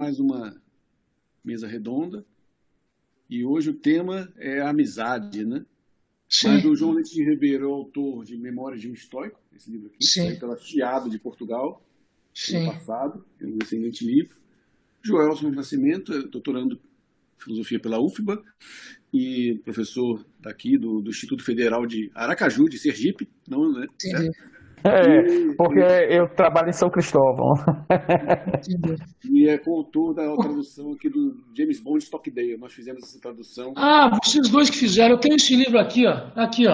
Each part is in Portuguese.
mais uma mesa redonda e hoje o tema é a amizade, né? Mas o Sim, João Leite de Ribeiro é o autor de Memórias de um Estoico, esse livro aqui, saiu sim, pela Chiado de Portugal, ano sim. passado, é um excelente livro. Joelson Nascimento é doutorando em Filosofia pela UFBA e professor daqui do Instituto Federal de Aracaju, de Sergipe, não, né? Entendi, Certo? É, E, porque eu trabalho em São Cristóvão. entendi. e é coautor da tradução aqui do James Bond Stockdale. Nós fizemos essa tradução. Ah, vocês dois que fizeram. Eu tenho esse livro aqui, ó. Aqui, ó.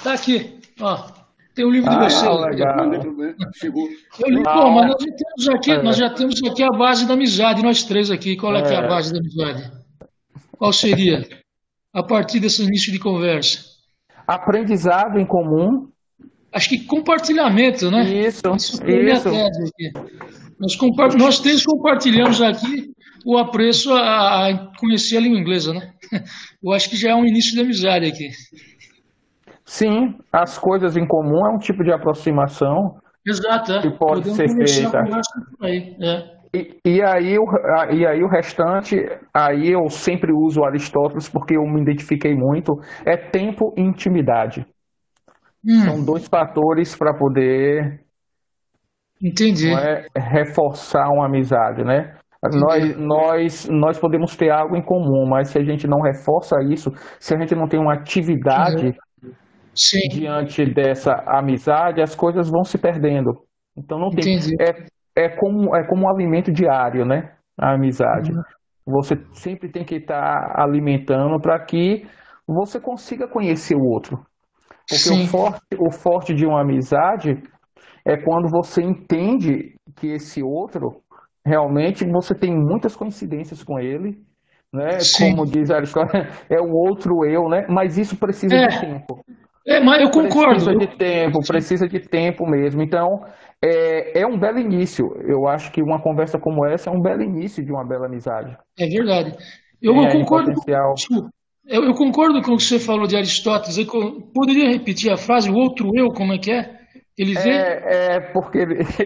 Tá aqui, ó. Tem o livro de Ah, vocês aqui, ó. Mandei legal. para né? Chegou. Eu li, pô, mas Ah, nós é, já temos aqui a base da amizade, nós três aqui. Qual é que é a é. base da amizade? Qual seria? A partir desse início de conversa. Aprendizado em comum. Acho que compartilhamento, né? Isso, Isso foi a minha isso. tese aqui. Nós três compartilhamos aqui o apreço a conhecer a língua inglesa, né? Eu acho que já é um início de amizade aqui. Sim, as coisas em comum é um tipo de aproximação Exato, que é. pode Podemos ser começar a feita. conversa por aí. É. E aí o restante, aí eu sempre uso Aristóteles porque eu me identifiquei muito, é tempo e intimidade. São Hum, dois fatores para poder, não entendi, é, reforçar uma amizade, né? entendi. Nós podemos ter algo em comum, mas se a gente não reforça isso, se a gente não tem uma atividade Uhum. Sim, diante dessa amizade, as coisas vão se perdendo. Então não tem. entendi. É como um alimento diário, né? A amizade. Uhum. Você sempre tem que estar alimentando para que você consiga conhecer o outro. Porque Sim, o forte de uma amizade é quando você entende que esse outro realmente você tem muitas coincidências com ele, né? Como sim. diz a história, é o outro eu, né? Mas isso precisa de É, tempo. mas eu concordo. Sim, Precisa de tempo mesmo. Então, é um belo início. Eu acho que uma conversa como essa é um belo início de uma bela amizade. é verdade. Eu Tem aí concordo potencial. desculpa, eu concordo com o que você falou de Aristóteles. Poderia repetir a frase, o outro eu, como é que é? Ele vê. É porque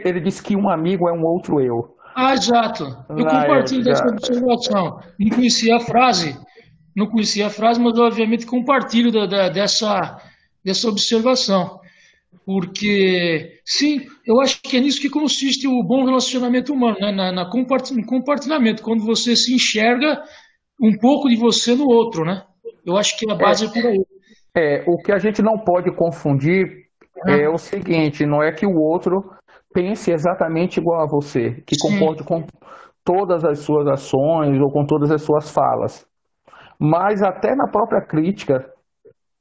ele disse que um amigo é um outro eu. Ah, exato. Eu Ah, é, compartilho já, dessa observação. Não conhecia a frase, mas obviamente compartilho dessa observação. Porque, sim, eu acho que é nisso que consiste o bom relacionamento humano, né? No compartilhamento, quando você se enxerga um pouco de você no outro, né? Eu acho que a base é por aí. o que a gente não pode confundir é o Né? seguinte, não é que o outro pense exatamente igual a você, que Sim, concorde com todas as suas ações ou com todas as suas falas. Mas até na própria crítica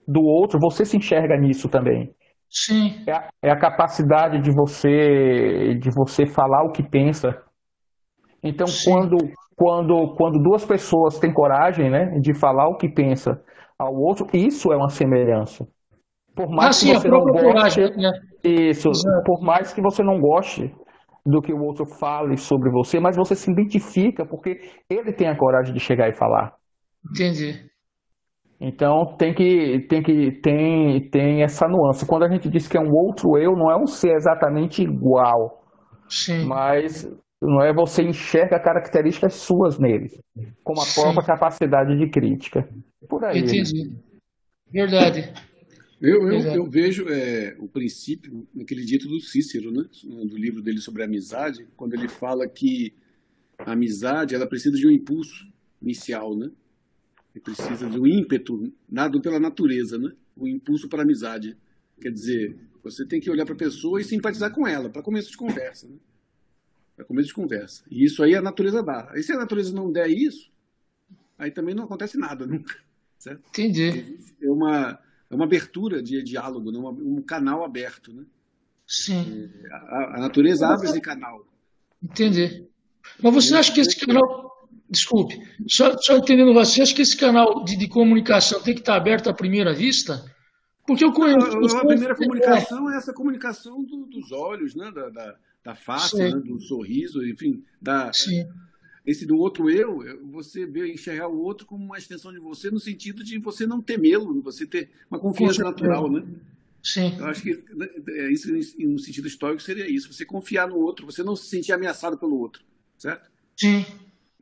do outro, você se enxerga nisso também. sim, É a capacidade de você falar o que pensa. Então, sim. quando duas pessoas têm coragem, né, de falar o que pensa ao outro, isso é uma semelhança. Por Ah, mais que sim, a você não própria goste, coragem, né? isso, Exato. por mais que você não goste do que o outro fale sobre você, mas você se identifica porque ele tem a coragem de chegar e falar. Entendi. Então tem essa nuance. Quando a gente diz que é um outro eu, não é um ser exatamente igual, Sim, mas não é você enxerga características suas nele, como a própria sim. capacidade de crítica. Por aí, né? Entendi. Verdade. Eu Verdade. vejo o princípio naquele dito do Cícero, né? Do livro dele sobre a amizade, quando ele fala que a amizade ela precisa de um impulso inicial, né? Ele precisa de um ímpeto dado pela natureza, né? O impulso para a amizade. Quer dizer, você tem que olhar para a pessoa e simpatizar com ela, para começo de conversa, né? Para começo de conversa. E isso aí a natureza dá. Aí se a natureza não der isso, aí também não acontece nada nunca, certo? Entendi. É uma abertura de diálogo, né? Um canal aberto, né? Sim. A natureza abre esse canal. Entendi. Mas você Mesmo acha que esse canal. Desculpe, só entendendo você, acha que esse canal de comunicação tem que estar aberto à primeira vista? Porque eu conheço não, a pessoas primeira que. comunicação é essa comunicação dos olhos, né? Da face, Sim, né? Do sorriso, enfim, sim, esse do outro eu, você vê enxergar o outro como uma extensão de você, no sentido de você não temê-lo, você ter uma com confiança certeza. natural, né? Eu Sim, acho que né, isso, no sentido histórico, seria isso. Você confiar no outro, você não se sentir ameaçado pelo outro, certo? sim.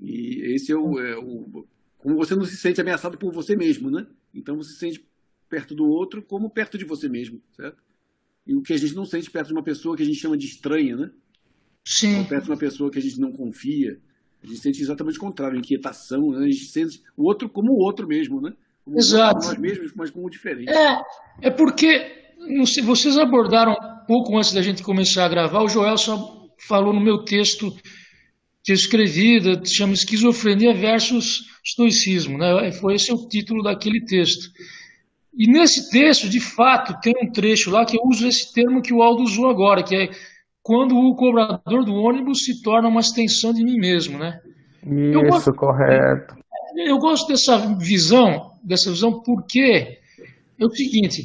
E esse como você não se sente ameaçado por você mesmo, né? Então você se sente perto do outro como perto de você mesmo, certo? E o que a gente não sente perto de uma pessoa que a gente chama de estranha, né? Ou Sim, perto de uma pessoa que a gente não confia. A gente sente exatamente o contrário, inquietação, né? A gente sente o outro como o outro mesmo, né? Como o outro como exato. nós mesmos, mas como diferente. É porque, não sei, vocês abordaram um pouco antes da gente começar a gravar, o Joel só falou no meu texto que eu escrevi, chama Esquizofrenia versus Estoicismo, né? Foi esse o título daquele texto. E nesse texto, de fato, tem um trecho lá que eu uso esse termo que o Aldo usou agora, que é quando o cobrador do ônibus se torna uma extensão de mim mesmo, né? Eu gosto, Isso, correto. eu gosto dessa visão porque é o seguinte,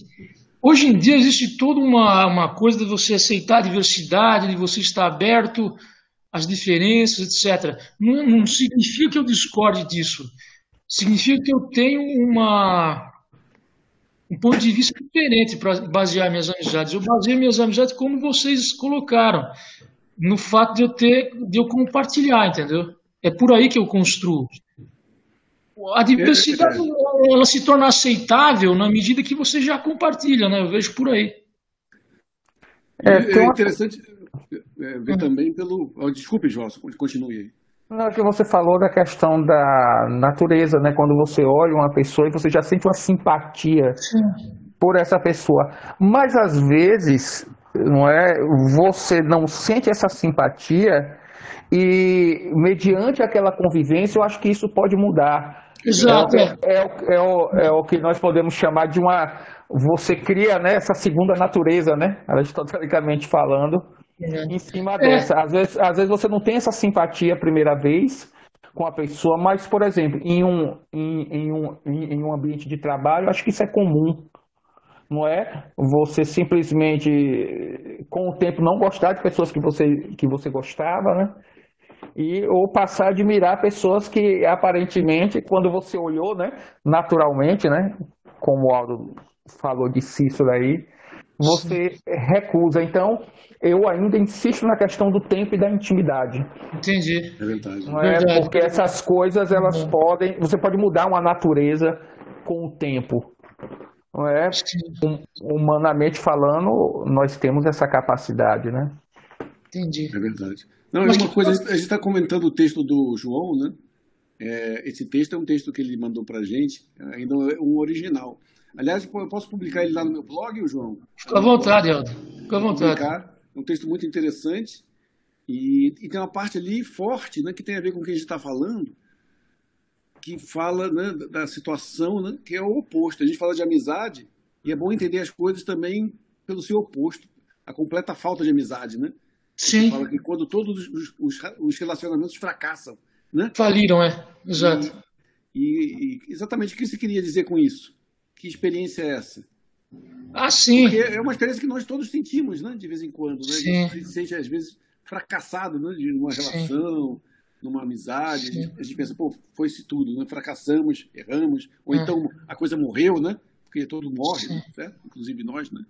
hoje em dia existe toda uma coisa de você aceitar a diversidade, de você estar aberto às diferenças, etc. Não significa que eu discorde disso. Significa que eu tenho um ponto de vista diferente para basear minhas amizades. Eu baseio minhas amizades como vocês colocaram, no fato de eu compartilhar, entendeu? É por aí que eu construo. A diversidade, É, ela se torna aceitável na medida que você já compartilha, né? Eu vejo por aí. Tem é uma, interessante ver também pelo. Desculpe, João, continue aí. não, que você falou da questão da natureza, né? Quando você olha uma pessoa e você já sente uma simpatia Sim. por essa pessoa. Mas às vezes, não é? Você não sente essa simpatia e mediante aquela convivência, eu acho que isso pode mudar. Exato, é. É o que nós podemos chamar de uma. Você cria, né, essa segunda natureza, né? Aristotelicamente falando, em cima É, dessa. Às vezes você não tem essa simpatia a primeira vez com a pessoa, mas, por exemplo, em um ambiente de trabalho, eu acho que isso é comum, não é? Você simplesmente, com o tempo, não gostar de pessoas que você gostava, né? Ou passar a admirar pessoas que aparentemente, quando você olhou, né, naturalmente, né, como o Aldo falou de Cícero aí, sim, você recusa. Então, eu ainda insisto na questão do tempo e da intimidade, entendi. É verdade. não é? Verdade. Porque essas coisas, elas podem, você pode mudar uma natureza com o tempo, não é? Sim, Humanamente falando, nós temos essa capacidade, né? É entendi. verdade. Não, e Mas uma que coisa, a gente está comentando o texto do João, né? Esse texto é um texto que ele mandou para a gente, ainda é um original. Aliás, eu posso publicar ele lá no meu blog, o João? fica No à meu blog? vontade, Aldo. Fica à Vou vontade. publicar. É um texto muito interessante e tem uma parte ali forte, né, que tem a ver com o que a gente está falando, que fala, né, da situação, né, que é o oposto. A gente fala de amizade e é bom entender as coisas também pelo seu oposto, a completa falta de amizade, né? Você fala Sim, que quando todos os relacionamentos fracassam, né? faliram, é. Exato. E, e exatamente o que você queria dizer com isso? Que experiência é essa? Ah, Porque sim, é uma experiência que nós todos sentimos, né? De vez em quando, né? A gente sim, se sente, às vezes, fracassado, né? De uma sim, relação, numa amizade. sim. A gente pensa, pô, foi-se tudo, né? Fracassamos, erramos. Ou então É, a coisa morreu, né? Porque todo morre, sim, certo? Inclusive nós, né?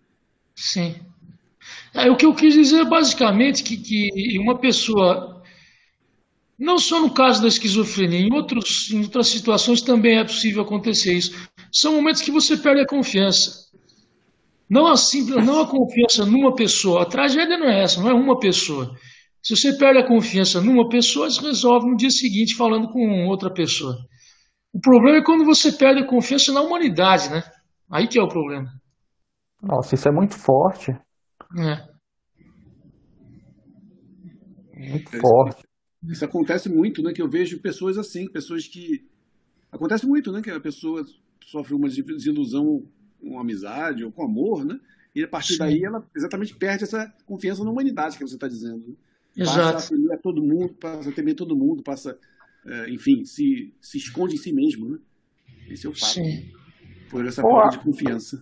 sim. O que eu quis dizer é basicamente que uma pessoa, não só no caso da esquizofrenia, em outras situações também é possível acontecer isso. São momentos que você perde a confiança. Não a confiança numa pessoa. A tragédia não é essa, não é uma pessoa. Se você perde a confiança numa pessoa, se resolve no dia seguinte falando com outra pessoa. O problema é quando você perde a confiança na humanidade, né? Aí que é o problema. Nossa, isso é muito forte, É, muito É, forte. isso acontece muito, né? Que eu vejo pessoas assim, pessoas que. Acontece muito, né? Que a pessoa sofre uma desilusão com amizade ou com amor, né? E a partir daí sim, ela exatamente perde essa confiança na humanidade que você está dizendo, né? Passa a exato. temer a todo mundo, passa a temer todo mundo, passa, enfim, se esconde em si mesmo, né? Esse é o fato, Sim. por essa Ó, falta de confiança.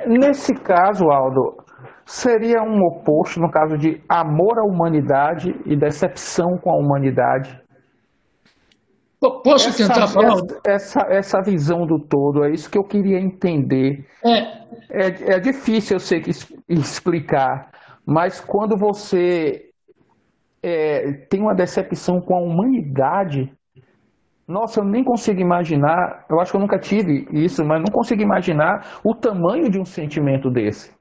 nesse caso, Aldo, seria um oposto no caso de amor à humanidade e decepção com a humanidade. Posso tentar falar? Essa visão do todo, é isso que eu queria entender. É, É difícil, eu sei que explicar, mas quando você tem uma decepção com a humanidade. Nossa, eu nem consigo imaginar. Eu acho que eu nunca tive isso, mas não consigo imaginar o tamanho de um sentimento desse.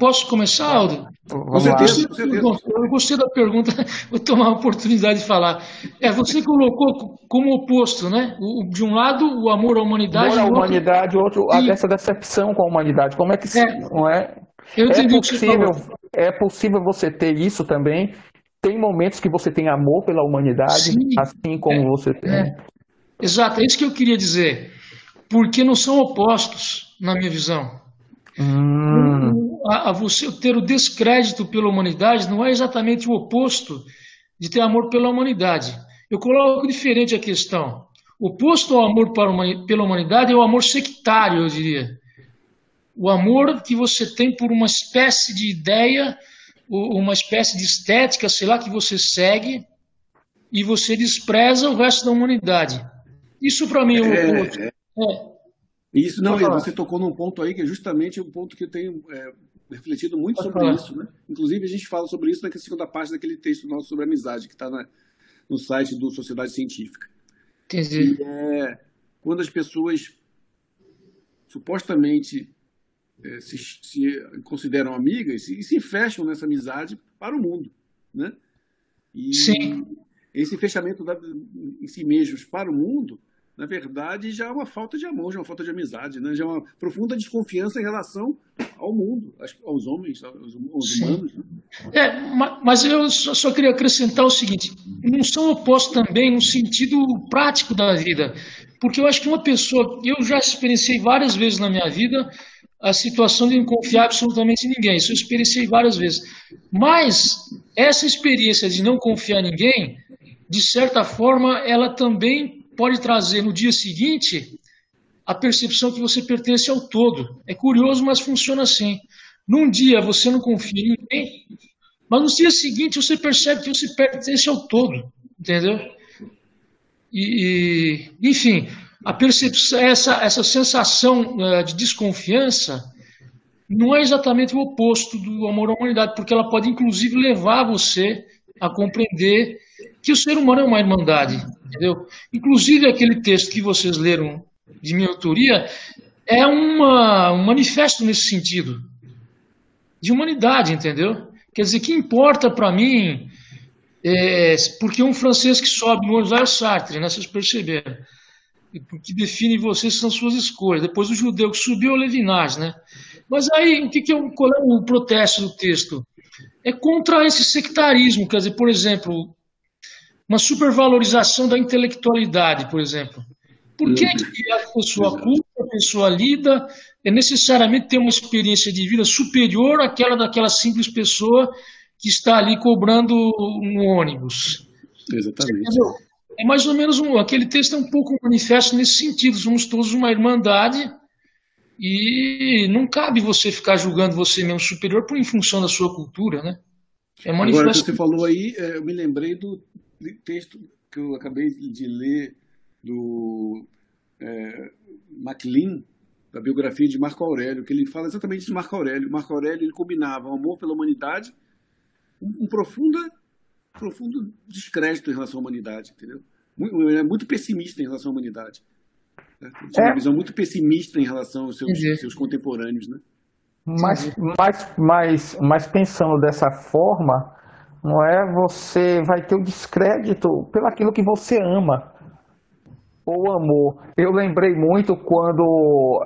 Posso começar, Aldo? Vamos lá. Eu gostei da pergunta, vou tomar a oportunidade de falar. Você colocou como oposto, né? De um lado, o amor à humanidade. Amor à humanidade, outro, essa decepção com a humanidade. Como é que não é? Eu entendi o que você falou. É possível você ter isso também. Tem momentos que você tem amor pela humanidade, sim, assim como você tem. Exato, é isso que eu queria dizer. Porque não são opostos, na minha visão. Você ter o descrédito pela humanidade não é exatamente o oposto de ter amor pela humanidade. Eu coloco diferente a questão. O oposto ao amor pela humanidade é o amor sectário, eu diria. O amor que você tem por uma espécie de ideia, uma espécie de estética, sei lá, que você segue e você despreza o resto da humanidade. Isso para mim é o oposto. Isso não, você tocou num ponto aí que é justamente um ponto que eu tenho refletido muito sobre isso, né? Inclusive a gente fala sobre isso na segunda parte daquele texto nosso sobre amizade que está no site do Sociedade Científica. Entendi. Quando as pessoas supostamente se consideram amigas e se fecham nessa amizade para o mundo, né? E sim, esse fechamento em si mesmos para o mundo, na verdade, já é uma falta de amor, já é uma falta de amizade, né? Já é uma profunda desconfiança em relação ao mundo, aos homens, aos humanos. Né? Mas eu só queria acrescentar o seguinte, não são opostos também no sentido prático da vida, porque eu acho que uma pessoa, eu já experienciei várias vezes na minha vida a situação de não confiar absolutamente em ninguém, isso eu experienciei várias vezes, mas essa experiência de não confiar em ninguém, de certa forma, ela também pode trazer no dia seguinte a percepção que você pertence ao todo. É curioso, mas funciona assim. Num dia você não confia em ninguém, mas no dia seguinte você percebe que você pertence ao todo, entendeu? Enfim, a percepção, essa sensação de desconfiança não é exatamente o oposto do amor à humanidade, porque ela pode inclusive levar você a compreender que o ser humano é uma irmandade, entendeu? Inclusive aquele texto que vocês leram de minha autoria é um manifesto nesse sentido, de humanidade, entendeu? Quer dizer, que importa para mim, porque um francês que sobe no ônibus é Sartre, né, vocês perceberam, o que define vocês são suas escolhas, depois o judeu que subiu é o Levinas, né? Mas aí, qual é o protesto do texto? É contra esse sectarismo, quer dizer, por exemplo, uma supervalorização da intelectualidade, por exemplo. Por que a pessoa culta, a pessoa lida, necessariamente ter uma experiência de vida superior àquela daquela simples pessoa que está ali cobrando um ônibus? Exatamente. É mais ou menos aquele texto é um pouco manifesto nesse sentido. Somos todos uma irmandade e não cabe você ficar julgando você mesmo superior em função da sua cultura, né? É manifesto. Agora, que você falou aí, eu me lembrei do texto que eu acabei de ler do MacLean, da biografia de Marco Aurélio, que ele fala exatamente de Marco Aurélio. Marco Aurélio ele combinava o amor pela humanidade, um profundo descrédito em relação à humanidade, entendeu? Muito pessimista em relação à humanidade. Né? Tinha uma visão muito pessimista em relação aos seus contemporâneos, né? Mas pensando dessa forma, não é? Você vai ter o descrédito pelo aquilo que você ama. O amor. Eu lembrei muito quando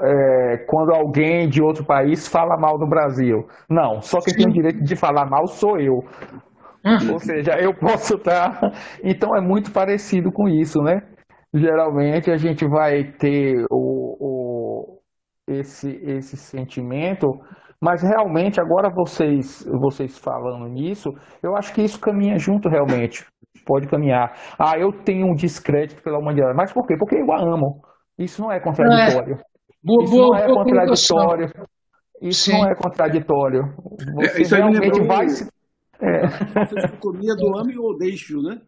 alguém de outro país fala mal do Brasil. Não, só quem tem o direito de falar mal sou eu. Ou seja, eu posso estar. Então é muito parecido com isso, né? Geralmente a gente vai ter esse sentimento, mas realmente agora vocês falando nisso, eu acho que isso caminha junto realmente. Pode caminhar. Eu tenho um descrédito pela humanidade. Mas por quê? Porque eu a amo. Isso não é contraditório. Isso não é contraditório. Isso não é contraditório. Você isso aí realmente vai... Essa dicotomia do ame ou deixe-o, né?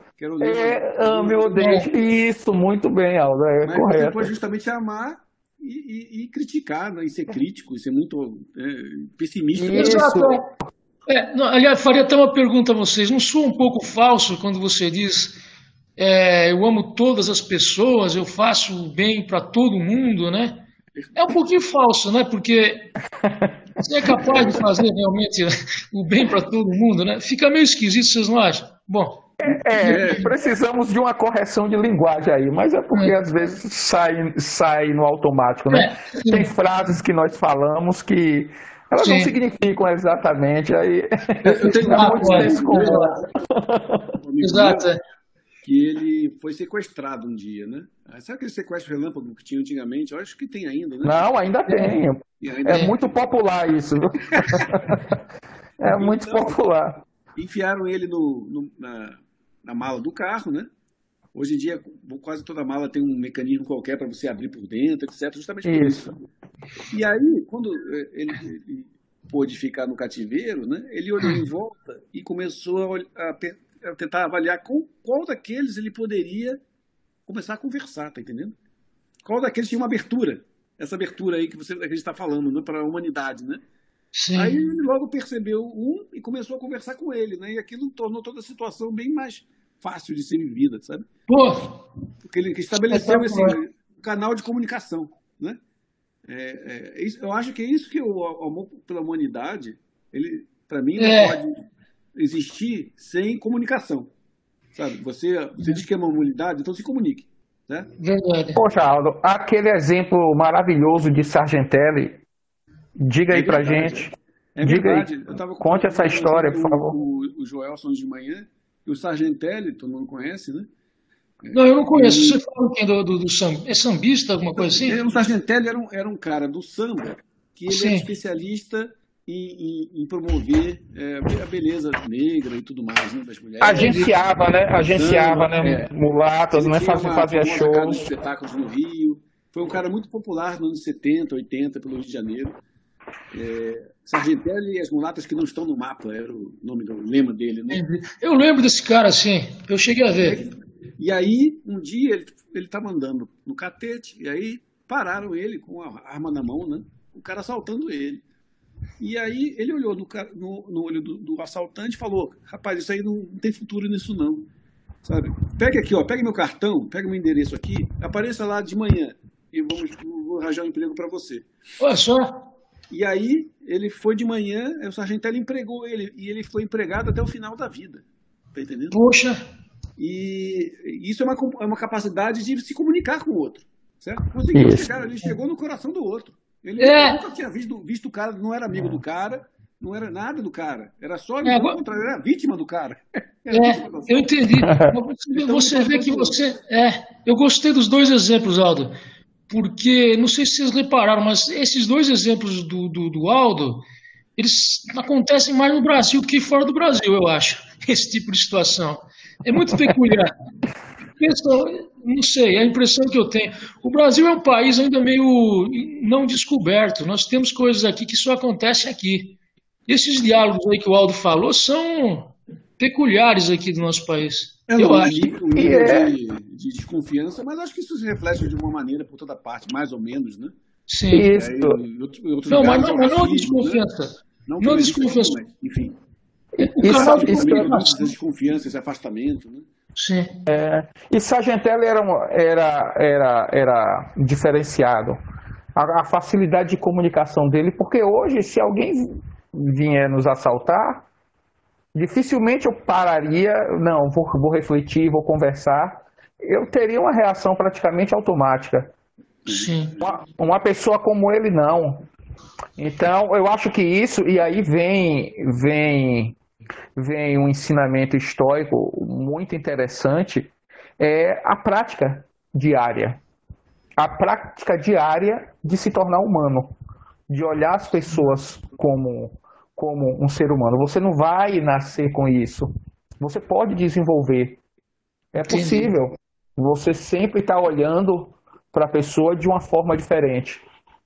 Ame ou deixe. Isso, muito bem, Aldo. Mas Correto. você pode justamente amar e criticar, né? E ser crítico, e ser muito pessimista. Isso. Aliás, faria até uma pergunta a vocês. Não sou um pouco falso quando você diz eu amo todas as pessoas, eu faço o bem para todo mundo, né? É um pouquinho falso, né? Porque você é capaz de fazer realmente o bem para todo mundo, né? Fica meio esquisito, vocês não acham? Bom, Precisamos de uma correção de linguagem aí, mas é porque às vezes sai no automático, né? Tem sim, frases que nós falamos que elas não sim. significam exatamente, aí Eu tenho dá muito É, senso comum. um amigo exato. meu que ele foi sequestrado um dia, né? Sabe aquele sequestro relâmpago que tinha antigamente? Eu acho que tem ainda, né? Não, ainda tem. E ainda É É, muito popular isso, viu? É muito então, popular. enfiaram ele na mala do carro, né? Hoje em dia, quase toda mala tem um mecanismo qualquer para você abrir por dentro, etc. Justamente por isso. Isso. E aí, quando ele pôde ficar no cativeiro, né? Ele olhou em volta e começou a tentar avaliar com qual daqueles ele poderia começar a conversar, tá entendendo? Qual daqueles tinha uma abertura? Essa abertura aí que a gente está falando, né? Para a humanidade, né? Aí sim. ele logo percebeu e começou a conversar com ele, né? E aquilo tornou toda a situação bem mais fácil de ser vivida, sabe? Pô, Porque ele estabeleceu esse espetacular. canal de comunicação, né? Eu acho que é isso que o amor pela humanidade, ele, para mim, não É, pode existir sem comunicação, sabe? Você diz que ama a humanidade, então se comunique, né? verdade. Poxa, Aldo, aquele exemplo maravilhoso de Sargentelli, diga É aí pra verdade. gente. É Diga aí. verdade. Eu estava Conte essa história, por com favor. o Joelson de manhã, e o Sargentelli, todo mundo conhece, né? Não, eu não conheço. Ele, Você falou quem é sambista, alguma coisa assim? o Sargentelli era um cara do samba que ele era Sim. especialista em promover a beleza negra e tudo mais, né, das mulheres, Agenciava, né? do Agenciava, samba. né? Mulatas, Ele né? tinha uma Fazia famosa casa de shows. espetáculos no Rio. Foi um cara muito popular nos anos 70, 80, pelo Rio de Janeiro. Sargentelli e as mulatas que não estão no mapa, era o nome do lema dele, né? Eu lembro desse cara, sim. Eu cheguei a ver. E aí, um dia, ele estava andando no catete, e aí pararam ele com a arma na mão, né? O cara assaltando ele. E aí ele olhou no olho do assaltante e falou: rapaz, isso aí não tem futuro nisso não, sabe? Pega aqui, ó, pega meu cartão, pega meu endereço aqui, apareça lá de manhã e vou arranjar um emprego para você. Olha só. E aí ele foi de manhã, o Sargentelli empregou ele, e ele foi empregado até o final da vida, tá entendendo? Poxa. E isso é uma capacidade de se comunicar com o outro, certo? Conseguiu Isso. chegar, ele chegou no coração do outro. Ele É, nunca tinha visto o cara, não era amigo do cara, não era nada do cara, era só, é, pelo agora, contrário, era vítima do cara. Era vítima do eu assalto. entendi. Mas Então um você vê passou que pelo outro. você. Eu gostei dos dois exemplos, Aldo. Porque, não sei se vocês repararam, mas esses dois exemplos do Aldo, eles acontecem mais no Brasil do que fora do Brasil, eu acho. Esse tipo de situação. É muito peculiar. Pessoal, não sei, a impressão que eu tenho. O Brasil é um país ainda meio não descoberto. Nós temos coisas aqui que só acontecem aqui. Esses diálogos aí que o Aldo falou são peculiares aqui do nosso país. Eu Um acho. nível, um E nível é, de desconfiança, mas acho que isso se reflete de uma maneira por toda parte, mais ou menos, né? Sim. E isso. aí, em outros Não, lugares é o mas não a racismo, né? desconfiança. Não que Não a não exista aqui, desconfiança. mas, enfim, O E, canal Sa- de existe e, também produz essa comunicação. desconfiança, esse afastamento, né? Sim. e Sargentelli era diferenciado. A facilidade de comunicação dele, porque hoje, se alguém vier nos assaltar, dificilmente eu pararia, não, vou refletir, vou conversar. Eu teria uma reação praticamente automática. Sim. Uma pessoa como ele, não. Então, eu acho que isso, e aí vem um ensinamento histórico muito interessante, é a prática diária. A prática diária de se tornar humano, de olhar as pessoas como um ser humano. Você não vai nascer com isso. Você pode desenvolver. É Entendi. possível. Você sempre está olhando para a pessoa de uma forma diferente.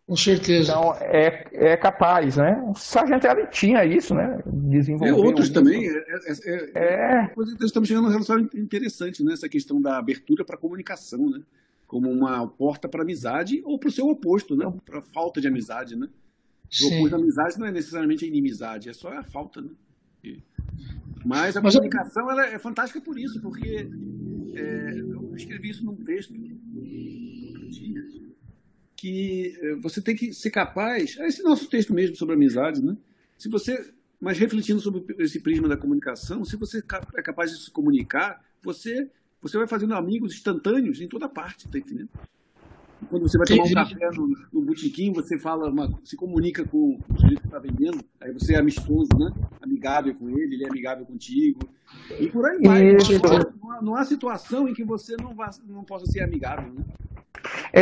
Com certeza. Então, é capaz, né? O Sargentelli tinha isso, né? E Desenvolveu outros isso. também. É, Uma coisa que nós estamos chegando numa relação interessante, né? Essa questão da abertura para a comunicação, né? Como uma porta para amizade ou para o seu oposto, né? Para a falta de amizade, né? O oposto da Sim. amizade não é necessariamente a inimizade, é só a falta, né? Mas a Mas comunicação ela é fantástica por isso, porque eu escrevi isso num texto outro dia, que você tem que ser capaz, esse nosso texto mesmo sobre amizade, né? Se você, mas refletindo sobre esse prisma da comunicação, se você é capaz de se comunicar, você vai fazendo amigos instantâneos em toda parte, tá entendendo? Quando você vai tomar um café no botequim, você se comunica com o sujeito que está vendendo, aí você é amistoso, né? Amigável com ele, ele é amigável contigo. E por aí vai. Não há situação em que você não possa ser amigável, né?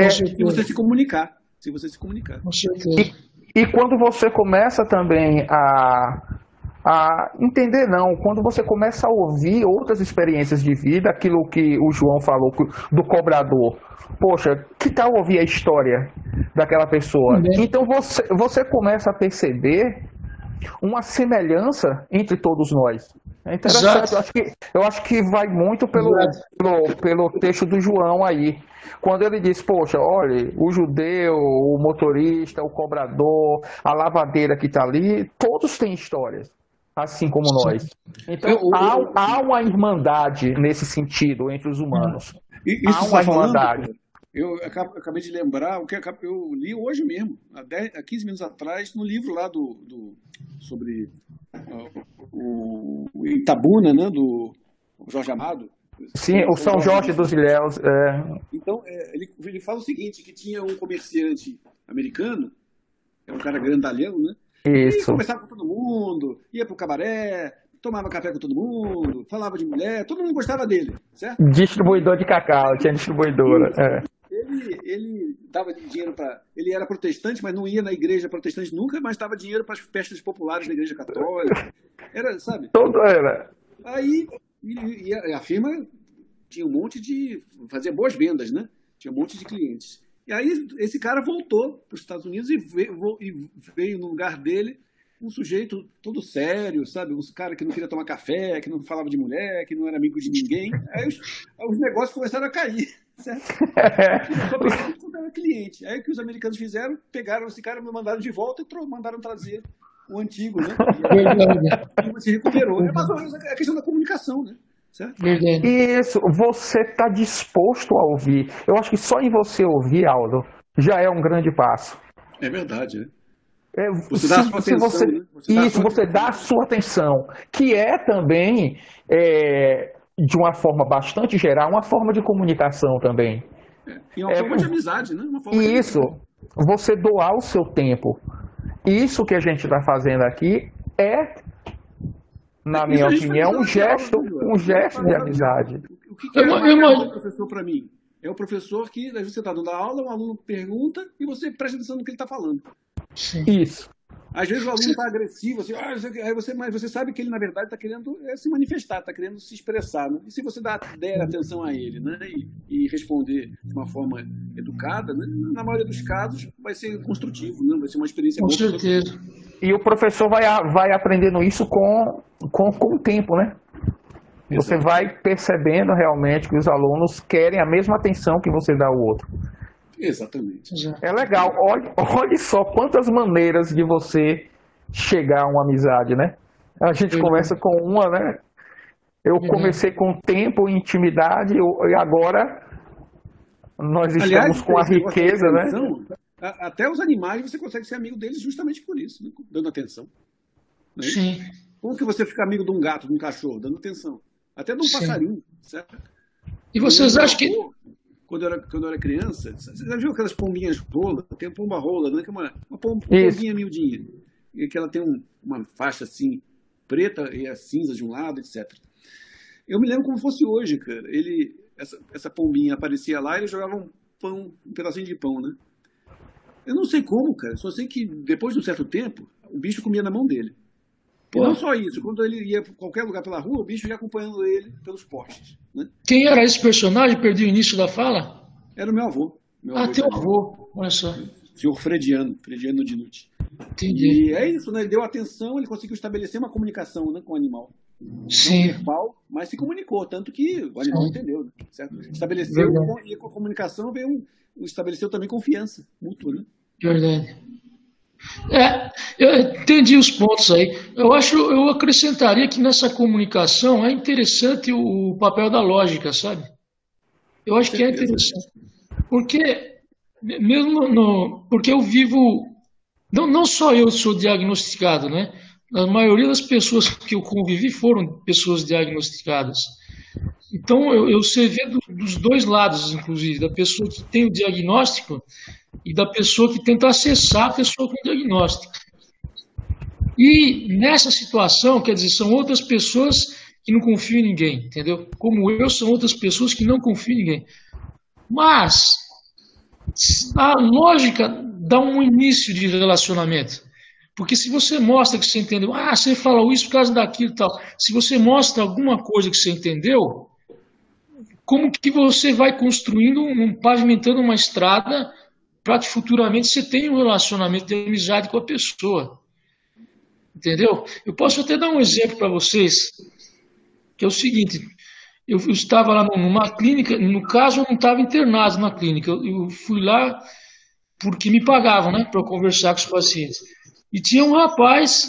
Se você se comunicar. Com certeza. E quando você começa também a entender, quando você começa a ouvir outras experiências de vida, aquilo que o João falou do cobrador. Poxa, que tal ouvir a história daquela pessoa? Então você começa a perceber uma semelhança entre todos nós. É interessante, eu acho que vai muito pelo texto do João aí. Quando ele diz, poxa, olha, o judeu, o motorista, o cobrador, a lavadeira que está ali, todos têm histórias, assim como nós. Então, há uma irmandade nesse sentido entre os humanos. Há uma irmandade. Eu acabei de lembrar o que eu li hoje mesmo, há 15 minutos atrás, no livro lá sobre o Itabuna, né, do Jorge Amado. Sim, o São Jorge dos Ilhéus. Então, ele fala o seguinte, que tinha um comerciante americano, é um cara grandalhão, né? Isso. E conversava com todo mundo, ia pro cabaré, tomava café com todo mundo, falava de mulher, todo mundo gostava dele, certo? Distribuidor de cacau, tinha distribuidora. Ele dava dinheiro para... Ele era protestante, mas não ia na igreja protestante nunca, mas dava dinheiro para as festas populares da igreja católica. Era, sabe? Todo era. Aí, e a firma tinha um monte de... Fazia boas vendas, né? Tinha um monte de clientes. E aí, esse cara voltou para os Estados Unidos e veio no lugar dele um sujeito todo sério, sabe? Um cara que não queria tomar café, que não falava de mulher, que não era amigo de ninguém. Aí os negócios começaram a cair, certo? Só pensando quando era cliente. Aí o que os americanos fizeram? Pegaram esse cara, me mandaram de volta e mandaram trazer o antigo, né? E se recuperou. É mais ou menos a questão da comunicação, né? Certo? Isso, você está disposto a ouvir. Eu acho que só em você ouvir, Aldo, já é um grande passo. É verdade, né? Você dá a sua atenção, você dá a sua atenção, que é também, de uma forma bastante geral, uma forma de comunicação também. E uma forma de amizade, né? Você doar o seu tempo. Isso que a gente está fazendo aqui na minha opinião, um gesto de amizade. O que é o professor para mim? É o professor que, às vezes, você está dando aula, um aluno pergunta e você presta atenção no que ele está falando. Sim. Isso. Às vezes o aluno está agressivo, assim, mas você sabe que ele, na verdade, está querendo se manifestar, está querendo se expressar. Né? E se você der atenção a ele, né? e responder de uma forma educada, né? Na maioria dos casos vai ser construtivo, né? Vai ser uma experiência boa. Com certeza. E o professor vai aprendendo isso com o tempo, né? Você vai percebendo realmente que os alunos querem a mesma atenção que você dá ao outro. Exatamente. É legal. Olhe só quantas maneiras de você chegar a uma amizade, né? A gente começa com uma, né? Eu comecei com tempo e intimidade e agora nós estamos com a riqueza, né? Até os animais você consegue ser amigo deles justamente por isso, né? Dando atenção. Né? Sim. Como que você fica amigo de um gato, de um cachorro? Dando atenção. Até de um passarinho, certo? E vocês acham que... Quando eu era criança, você já viu aquelas pombinhas rola? Tem a pomba rola, né? Que é uma pombinha miudinha. E que ela tem uma faixa assim, preta e a cinza de um lado, etc. Eu me lembro como fosse hoje, cara. Essa pombinha aparecia lá e ele jogava um pedacinho de pão, né? Eu não sei como, cara. Só sei que depois de um certo tempo, o bicho comia na mão dele. E não só isso, quando ele ia para qualquer lugar pela rua, o bicho ia acompanhando ele pelos postes. Né? Quem era esse personagem? Perdi o início da fala? Era o meu avô. Teu avô, olha só. Senhor Frediano Dinucci. Entendi. E é isso, né? Ele deu atenção, ele conseguiu estabelecer uma comunicação, né, com o animal. Sim. Não verbal, mas se comunicou, tanto que o animal entendeu, né? Certo? Estabeleceu, e com a comunicação estabeleceu também confiança mútua, né? Verdade. Eu entendi os pontos aí. Eu acrescentaria que nessa comunicação é interessante o papel da lógica, sabe? Eu Com acho que é certeza. interessante. Porque, porque eu vivo, não só eu sou diagnosticado, né? A maioria das pessoas que eu convivi foram pessoas diagnosticadas. Então, eu sei ver dos dois lados, inclusive, da pessoa que tem o diagnóstico e da pessoa que tenta acessar a pessoa com diagnóstico. E nessa situação, quer dizer, são outras pessoas que não confiam em ninguém, entendeu? Como eu, são outras pessoas que não confiam em ninguém. Mas a lógica dá um início de relacionamento. Porque se você mostra que você entendeu, você falou isso por causa daquilo e tal. Se você mostra alguma coisa que você entendeu, como que você vai construindo, pavimentando uma estrada para que futuramente você tenha um relacionamento de amizade com a pessoa. Entendeu? Eu posso até dar um exemplo para vocês, que é o seguinte, eu estava lá numa clínica, no caso eu não estava internado na clínica, eu fui lá porque me pagavam, né, para conversar com os pacientes. E tinha um rapaz,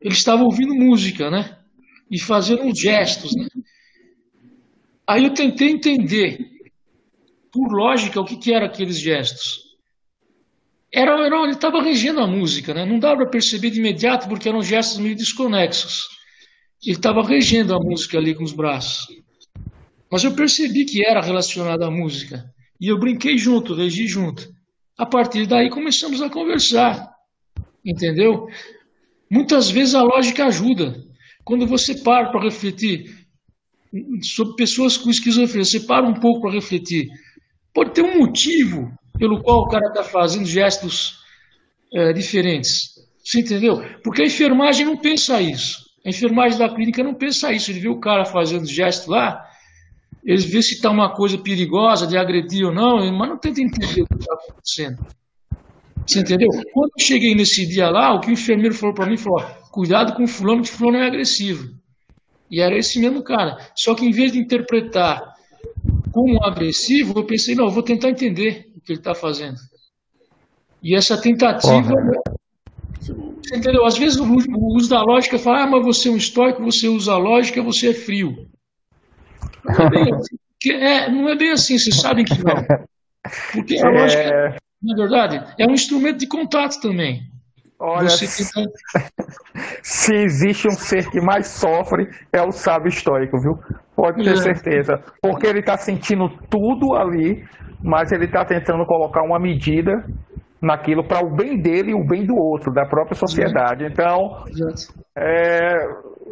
ele estava ouvindo música, né, e fazendo uns gestos, né. Aí eu tentei entender, por lógica, o que eram aqueles gestos. Ele estava regendo a música, né? Não dava para perceber de imediato porque eram gestos meio desconexos. Ele estava regendo a música ali com os braços. Mas eu percebi que era relacionado à música. E eu brinquei junto, regi junto. A partir daí começamos a conversar. Entendeu? Muitas vezes a lógica ajuda. Quando você para refletir sobre pessoas com esquizofrenia, você para um pouco para refletir. Pode ter um motivo pelo qual o cara está fazendo gestos diferentes. Você entendeu? Porque a enfermagem não pensa isso. A enfermagem da clínica não pensa isso. Ele vê o cara fazendo gesto lá, ele vê se está uma coisa perigosa de agredir ou não, mas não tenta entender o que está acontecendo. Você entendeu? Quando eu cheguei nesse dia lá, o que o enfermeiro falou para mim, falou, cuidado com o fulano, que o fulano é agressivo. E era esse mesmo cara. Só que em vez de interpretar como agressivo, eu pensei, não, eu vou tentar entender o que ele está fazendo. E essa tentativa, você entendeu? Às vezes o uso da lógica fala, mas você é um estoico, você usa a lógica, você é frio. Não é bem assim, não é bem assim, vocês sabem que não. Porque a lógica, na verdade, é um instrumento de contato também. Olha, se existe um ser que mais sofre, é o sábio estoico, viu? Pode ter certeza. Porque ele está sentindo tudo ali, mas ele está tentando colocar uma medida naquilo para o bem dele e o bem do outro, da própria sociedade. Então,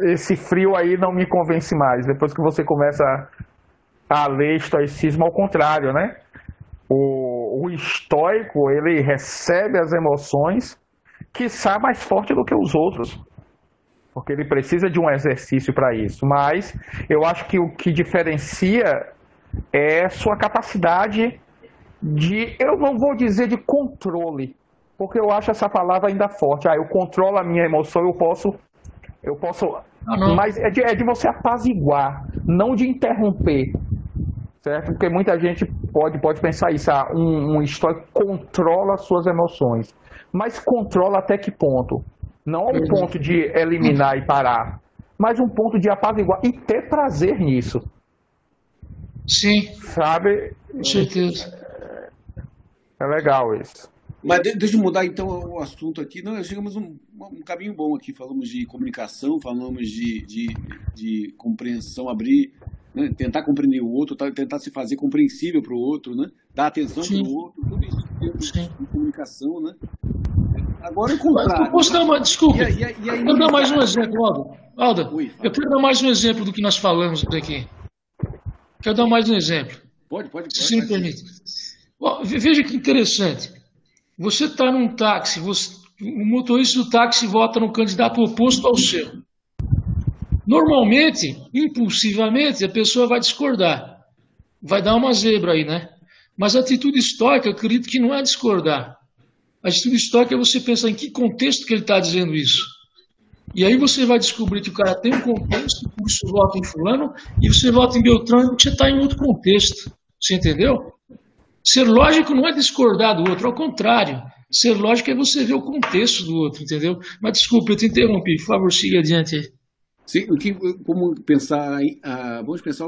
esse frio aí não me convence mais. Depois que você começa a ler estoicismo, ao contrário, né? O estoico, ele recebe as emoções quiçá mais forte do que os outros, porque ele precisa de um exercício para isso. Mas eu acho que o que diferencia é sua capacidade de, eu não vou dizer de controle, porque eu acho essa palavra ainda forte. Eu controlo a minha emoção, eu posso, mas é de você apaziguar, não de interromper, certo? Porque muita gente pode pensar isso, um estoico controla as suas emoções. Mas controla até que ponto? Não um ponto de eliminar e parar, mas um ponto de apaziguar e ter prazer nisso. Sim. Sabe? Com certeza. É legal isso. Mas deixa eu mudar então o assunto aqui. Não, chegamos um caminho bom aqui. Falamos de comunicação, falamos de compreensão, abrir, né? Tentar compreender o outro, tentar se fazer compreensível para o outro, né? Dar atenção para o outro, tudo isso de comunicação, né? Agora o contrário. Eu posso dar uma, desculpa, eu quero dar mais um exemplo, Alda. Eu quero dar mais um exemplo do que nós falamos aqui. Quero dar mais um exemplo. Pode. Se me permite. Veja que interessante. Você está num táxi, o motorista do táxi vota no candidato oposto ao seu. Normalmente, impulsivamente, a pessoa vai discordar. Vai dar uma zebra aí, né? Mas a atitude estoica, eu acredito que não é discordar. A atitude estoica é você pensar em que contexto que ele está dizendo isso. E aí você vai descobrir que o cara tem um contexto, por isso vota em fulano, e você vota em Beltrano porque você está em outro contexto. Você entendeu? Ser lógico não é discordar do outro, ao contrário. Ser lógico é você ver o contexto do outro, entendeu? Mas desculpa, eu te interrompi. Por favor, siga adiante aí. Sim, como pensar, vamos pensar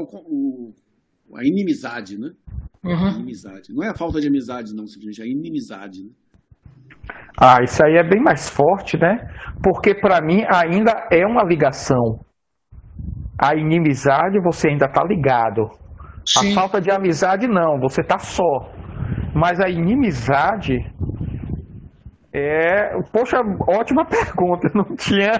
a inimizade, né? A Uhum. inimizade. Não é a falta de amizade, não, simplesmente a inimizade, né? Ah, isso aí é bem mais forte, né? Porque para mim ainda é uma ligação. A inimizade você ainda tá ligado. A Sim, falta de amizade não, você tá só. Mas a inimizade poxa, ótima pergunta. Não tinha.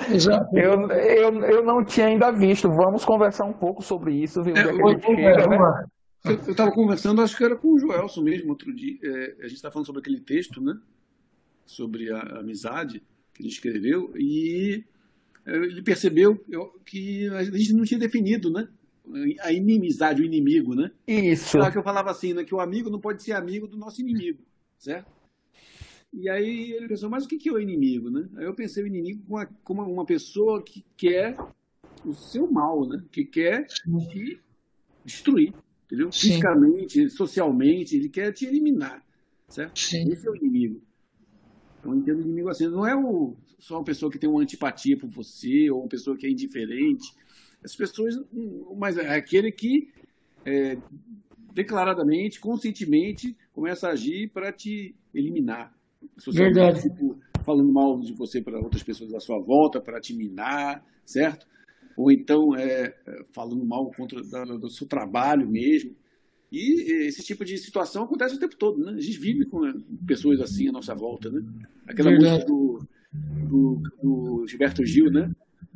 exato. Eu não tinha ainda visto. Vamos conversar um pouco sobre isso, ver onde é que a gente chega, Vamos né? lá. Eu estava conversando, acho que era com o Joelson mesmo, outro dia. A gente estava falando sobre aquele texto, né? Sobre a amizade que ele escreveu, e ele percebeu que a gente não tinha definido, né? A inimizade, o inimigo, né? Isso. Só que eu falava assim, né? Que o amigo não pode ser amigo do nosso inimigo, certo? E aí ele pensou, mas o que é o inimigo, né? Aí eu pensei o inimigo como uma pessoa que quer o seu mal, né? Que quer te destruir, entendeu? Sim, Fisicamente, socialmente, ele quer te eliminar, certo? sim, Esse é o inimigo. Então, eu entendo o inimigo assim, não é só uma pessoa que tem uma antipatia por você, ou uma pessoa que é indiferente. As pessoas, mas é aquele que é, declaradamente, conscientemente, começa a agir para te eliminar socialmente, verdade. tipo, falando mal de você para outras pessoas à sua volta, para te minar, certo? Ou então falando mal do seu trabalho mesmo. E esse tipo de situação acontece o tempo todo, né? A gente vive com pessoas assim à nossa volta, né? Aquela música Verdade. do Gilberto Gil, né?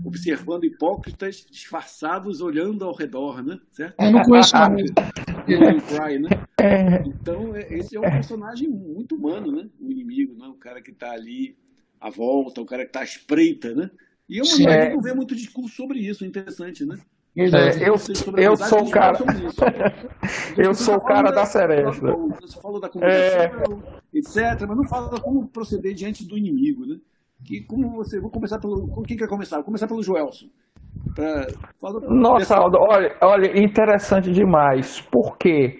Observando hipócritas disfarçados olhando ao redor, né? Certo? Eu não conheço a música. You Will Cry, né? É, Então, esse é um personagem muito humano, né? O inimigo, né? O cara que está ali à volta, o cara que está à espreita, né? E Sim, a gente é, não vê muito discurso sobre isso, interessante, né? Os verdade. eu, discursos sobre eu amizade sou o eles falam cara. sobre isso. As Eu pessoas sou só o falam cara da do lado seresta. bom, só falam da combinação, É, etc., mas não falam como proceder diante do inimigo, né? Vou começar com quem quer começar? Vou começar pelo Joelson. Fala nossa, dessa, Aldo, olha, interessante demais. Por quê?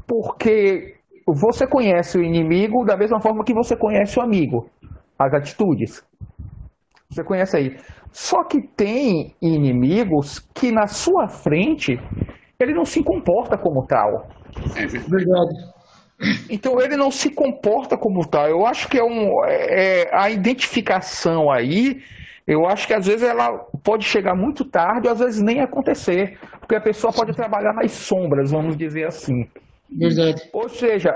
Porque você conhece o inimigo da mesma forma que você conhece o amigo, as atitudes. Você conhece aí. Só que tem inimigos que na sua frente ele não se comporta como tal. verdade. Verdade. Então ele não se comporta como tal. Eu acho que a identificação aí. Eu acho que às vezes ela pode chegar muito tarde, ou às vezes nem acontecer, porque a pessoa pode trabalhar nas sombras, vamos dizer assim. Verdade. Ou seja,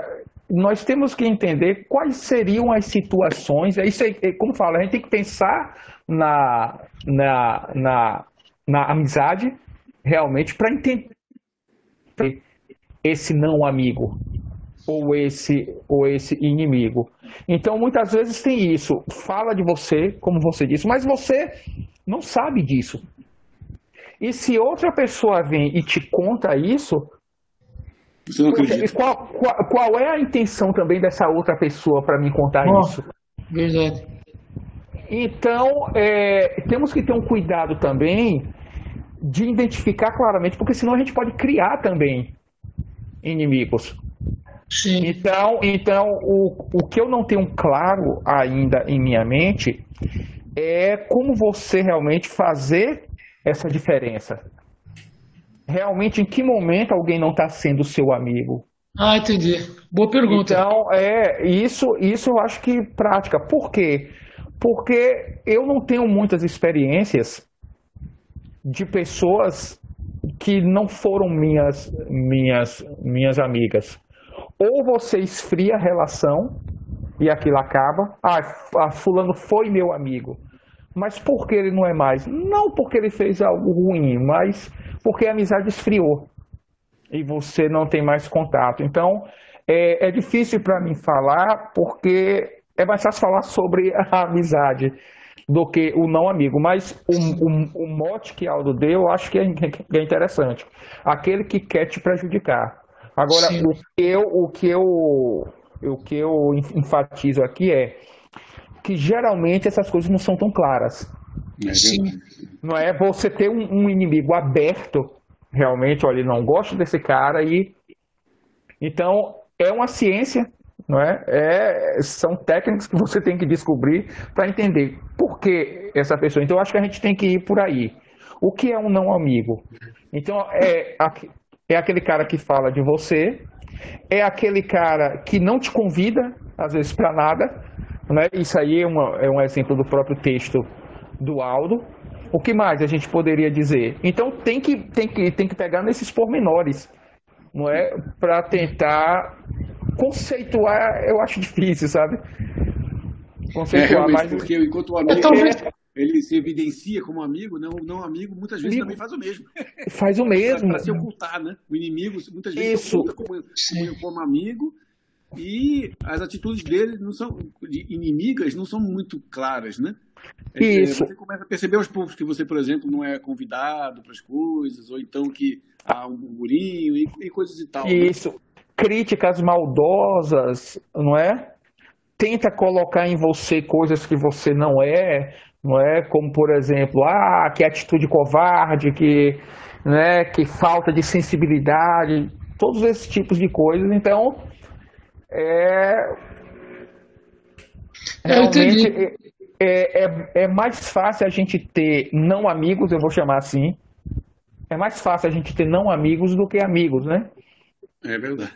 nós temos que entender quais seriam as situações. É isso aí, como fala, a gente tem que pensar na, na, na, na amizade realmente para entender esse não amigo ou esse inimigo. Então, muitas vezes tem isso. Fala de você, como você disse, mas você não sabe disso. E se outra pessoa vem e te conta isso, Você não poxa, e acredita? qual é a intenção também dessa outra pessoa para me contar Ó, isso? verdade. Então, temos que ter um cuidado também de identificar claramente, porque senão a gente pode criar também inimigos. Sim, Então o que eu não tenho claro ainda em minha mente é como você realmente fazer essa diferença. Realmente, em que momento alguém não está sendo seu amigo? ah, entendi. Boa pergunta. Então, isso eu acho que prática. Por quê? Porque eu não tenho muitas experiências de pessoas que não foram minhas amigas. Ou você esfria a relação e aquilo acaba. Fulano foi meu amigo. Mas por que ele não é mais? Não porque ele fez algo ruim, mas porque a amizade esfriou e você não tem mais contato. Então, é difícil para mim falar, porque é mais fácil falar sobre a amizade do que o não amigo. Mas o mote que Aldo deu, eu acho que é interessante. Aquele que quer te prejudicar. Agora, Sim, o que eu enfatizo aqui é que geralmente essas coisas não são tão claras. É sim, verdade. Não é você ter um inimigo aberto, realmente, olha, ele não gosta desse cara, e então é uma ciência não é? São técnicas que você tem que descobrir para entender por que essa pessoa. Então, eu acho que a gente tem que ir por aí. O que é um não amigo? Então, é aquele cara que fala de você, é aquele cara que não te convida, às vezes, para nada, né? Isso aí é um exemplo do próprio texto do Aldo. O que mais a gente poderia dizer? Então, tem que pegar nesses pormenores, não é? Para tentar conceituar, eu acho difícil, sabe? Conceituar, realmente, mas porque enquanto o amigo ele se evidencia como amigo, não amigo muitas vezes também faz o mesmo. Faz o mesmo. Para se ocultar, né? O inimigo muitas vezes se oculta como amigo, e as atitudes dele não são inimigas, não são muito claras, né? Isso. Você começa a perceber aos poucos que você, por exemplo, não é convidado para as coisas, ou então que há um burburinho e coisas e tal. Isso. Né? Críticas maldosas, não é? Tenta colocar em você coisas que você não é? Como, por exemplo, que atitude covarde, que falta de sensibilidade, todos esses tipos de coisas. Então, realmente é mais fácil a gente ter não amigos, eu vou chamar assim. É mais fácil a gente ter não amigos do que amigos, né? É verdade.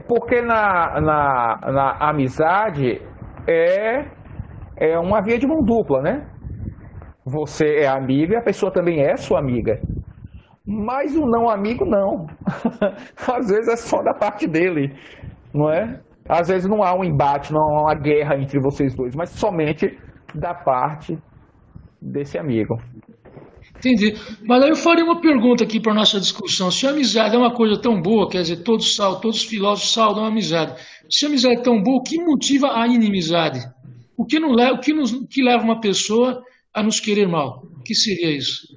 Porque na amizade é uma via de mão dupla, né? Você é amigo e a pessoa também é sua amiga. Mas o não amigo, não. Às vezes é só da parte dele, não é? Às vezes não há um embate, não há uma guerra entre vocês dois, mas somente da parte desse amigo. Entendi. Mas aí eu faria uma pergunta aqui para a nossa discussão. Se a amizade é uma coisa tão boa, quer dizer, todos os filósofos saudam a amizade. Se a amizade é tão boa, o que motiva a inimizade? O que leva uma pessoa a nos querer mal? O que seria isso?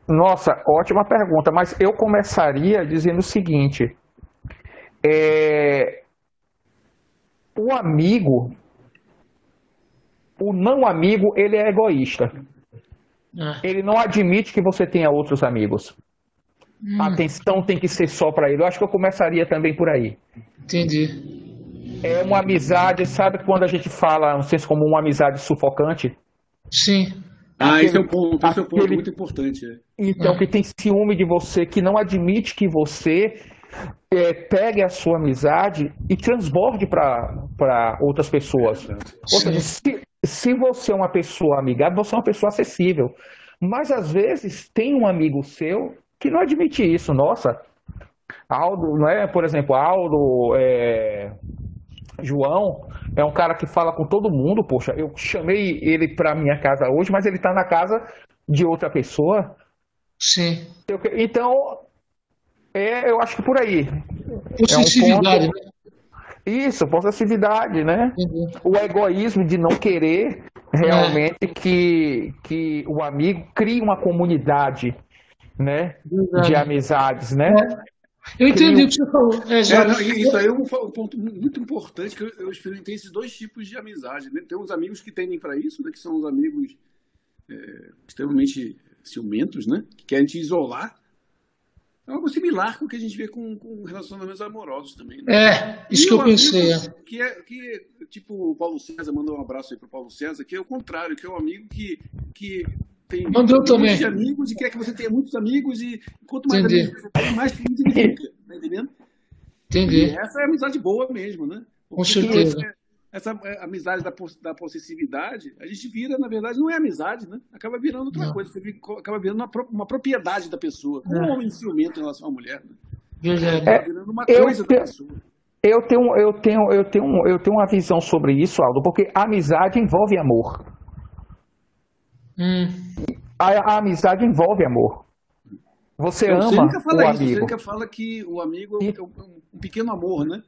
Nossa, ótima pergunta, mas eu começaria dizendo o seguinte: o amigo, o não amigo, ele é egoísta. Ele não admite que você tenha outros amigos. A atenção tem que ser só para ele. Eu acho que eu começaria também por aí. Entendi. É uma amizade, sabe quando a gente fala, não sei se como uma amizade sufocante? Sim. Esse é um ponto muito importante. Então, que tem ciúme de você, que não admite que você pegue a sua amizade e transborde para outras pessoas. Ou seja, se você é uma pessoa amigável, você é uma pessoa acessível. Mas, às vezes, tem um amigo seu que não admite isso. Nossa, Aldo, não é? Por exemplo, João é um cara que fala com todo mundo. Poxa, eu chamei ele para minha casa hoje, mas ele está na casa de outra pessoa. Sim. Então, eu acho que por aí. Possessividade, né? Isso, possessividade, né? Uhum. O egoísmo de não querer realmente que o amigo crie uma comunidade, né? De amizades, né? Eu entendi o que você falou. Isso aí é um ponto muito importante, que eu experimentei esses dois tipos de amizade, né? Tem uns amigos que tendem para isso, né? Que são os amigos extremamente ciumentos, né? Que querem te isolar. É algo similar com o que a gente vê com relacionamentos amorosos também, né? Isso que eu pensei. Que tipo, o Paulo César, mandou um abraço aí pro Paulo César, que é o contrário, que é um amigo que tem muitos amigos e quer que você tenha muitos amigos, e quanto mais amigos você tem, mais feliz ele fica, tá entendendo? Entendi. E essa é a amizade boa mesmo, né? Com certeza. Essa amizade da possessividade, a gente vira, na verdade, não é amizade, né? Acaba virando outra coisa, você acaba virando uma propriedade da pessoa, como um homem ciumento em relação à mulher, né? Acaba virando uma coisa da pessoa. Eu tenho uma visão sobre isso, Aldo, porque a amizade envolve amor. A amizade envolve amor. Você ama o amigo. Você nunca fala que o amigo é um pequeno amor, né?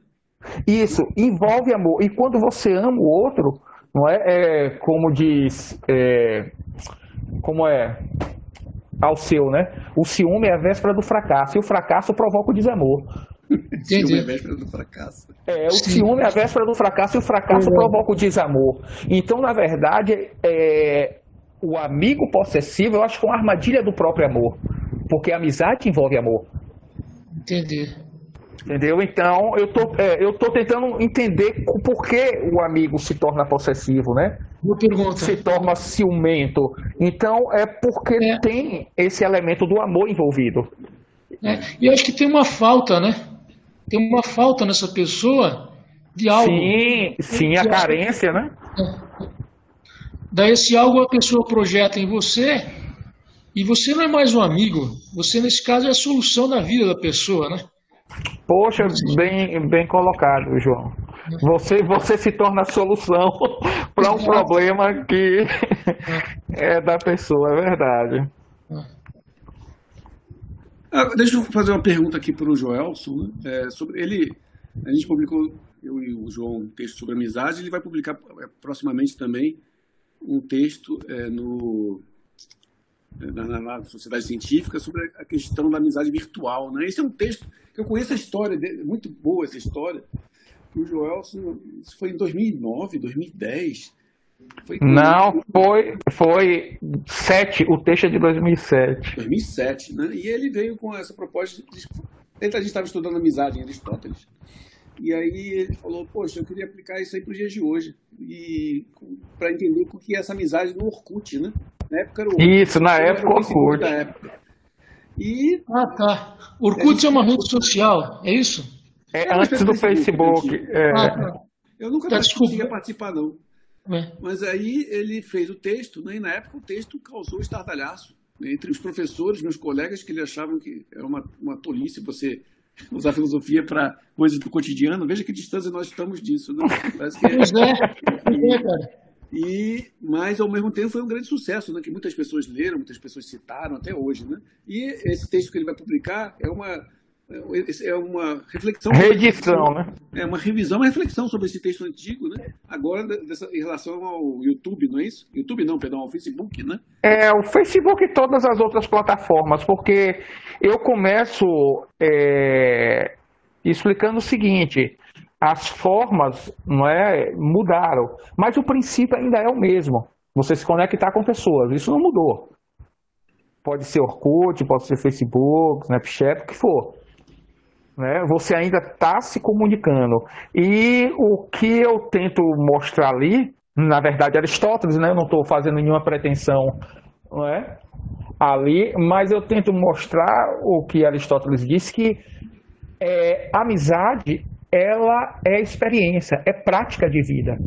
Isso, envolve amor. E quando você ama o outro, não é como diz, como é Alceu, né? O ciúme é a véspera do fracasso, e o fracasso provoca o desamor. O ciúme é a véspera do fracasso. O ciúme é a véspera do fracasso, e o fracasso provoca o desamor. Então, na verdade, o amigo possessivo, eu acho que é uma armadilha do próprio amor, porque a amizade envolve amor. Entendi. Entendeu? Então, eu tô tentando entender por que o amigo se torna possessivo, né? Boa pergunta. Se torna ciumento. Então, é porque tem esse elemento do amor envolvido. E eu acho que tem uma falta, né? Tem uma falta nessa pessoa de algo. Sim, a carência, né? Daí esse algo a pessoa projeta em você e você não é mais um amigo. Você, nesse caso, é a solução da vida da pessoa, né? Poxa, bem colocado, João. Você se torna a solução para um problema que é da pessoa, é verdade. Deixa eu fazer uma pergunta aqui para o Joelson, né? Sobre ele, a gente publicou, eu e o João, um texto sobre amizade. Ele vai publicar proximamente também um texto na Sociedade Científica sobre a questão da amizade virtual, né? Esse é um texto que eu conheço a história dele, muito boa essa história. O Joelson, isso foi em 2009, 2010. Não, foi 7, o texto é de 2007. 2007, né? E ele veio com essa proposta. A gente estava estudando amizade em Aristóteles. E aí ele falou, poxa, eu queria aplicar isso aí para os dias de hoje. E para entender o que é essa amizade no Orkut, né? Na época era o Orkut. Isso, na época o Orkut. Tá. Orkut é uma rede social, é isso? Antes do Facebook. Eu nunca conseguia participar, não. Mas aí ele fez o texto, né? E na época o texto causou estardalhaço, né, entre os professores, meus colegas, que eles achavam que era uma tolice você usar filosofia para coisas do cotidiano. Veja que distância nós estamos disso, né? Parece que cara. Mas, ao mesmo tempo, foi um grande sucesso, né? Que muitas pessoas leram, muitas pessoas citaram até hoje, né? E esse texto que ele vai publicar é uma reflexão... Reedição, né? É uma revisão, uma reflexão sobre esse texto antigo, né? Agora, em relação ao YouTube, não é isso? YouTube não, perdão, ao Facebook, né? O Facebook e todas as outras plataformas, porque eu começo explicando o seguinte: as formas, não mudaram, mas o princípio ainda é o mesmo. Você se conectar com pessoas, isso não mudou. Pode ser Orkut, pode ser Facebook, Snapchat, o que for. Né? Você ainda está se comunicando. E o que eu tento mostrar ali, na verdade, Aristóteles, né? Eu não estou fazendo nenhuma pretensão, não é? Ali, mas eu tento mostrar o que Aristóteles disse, que amizade, ela é experiência, é prática de vida,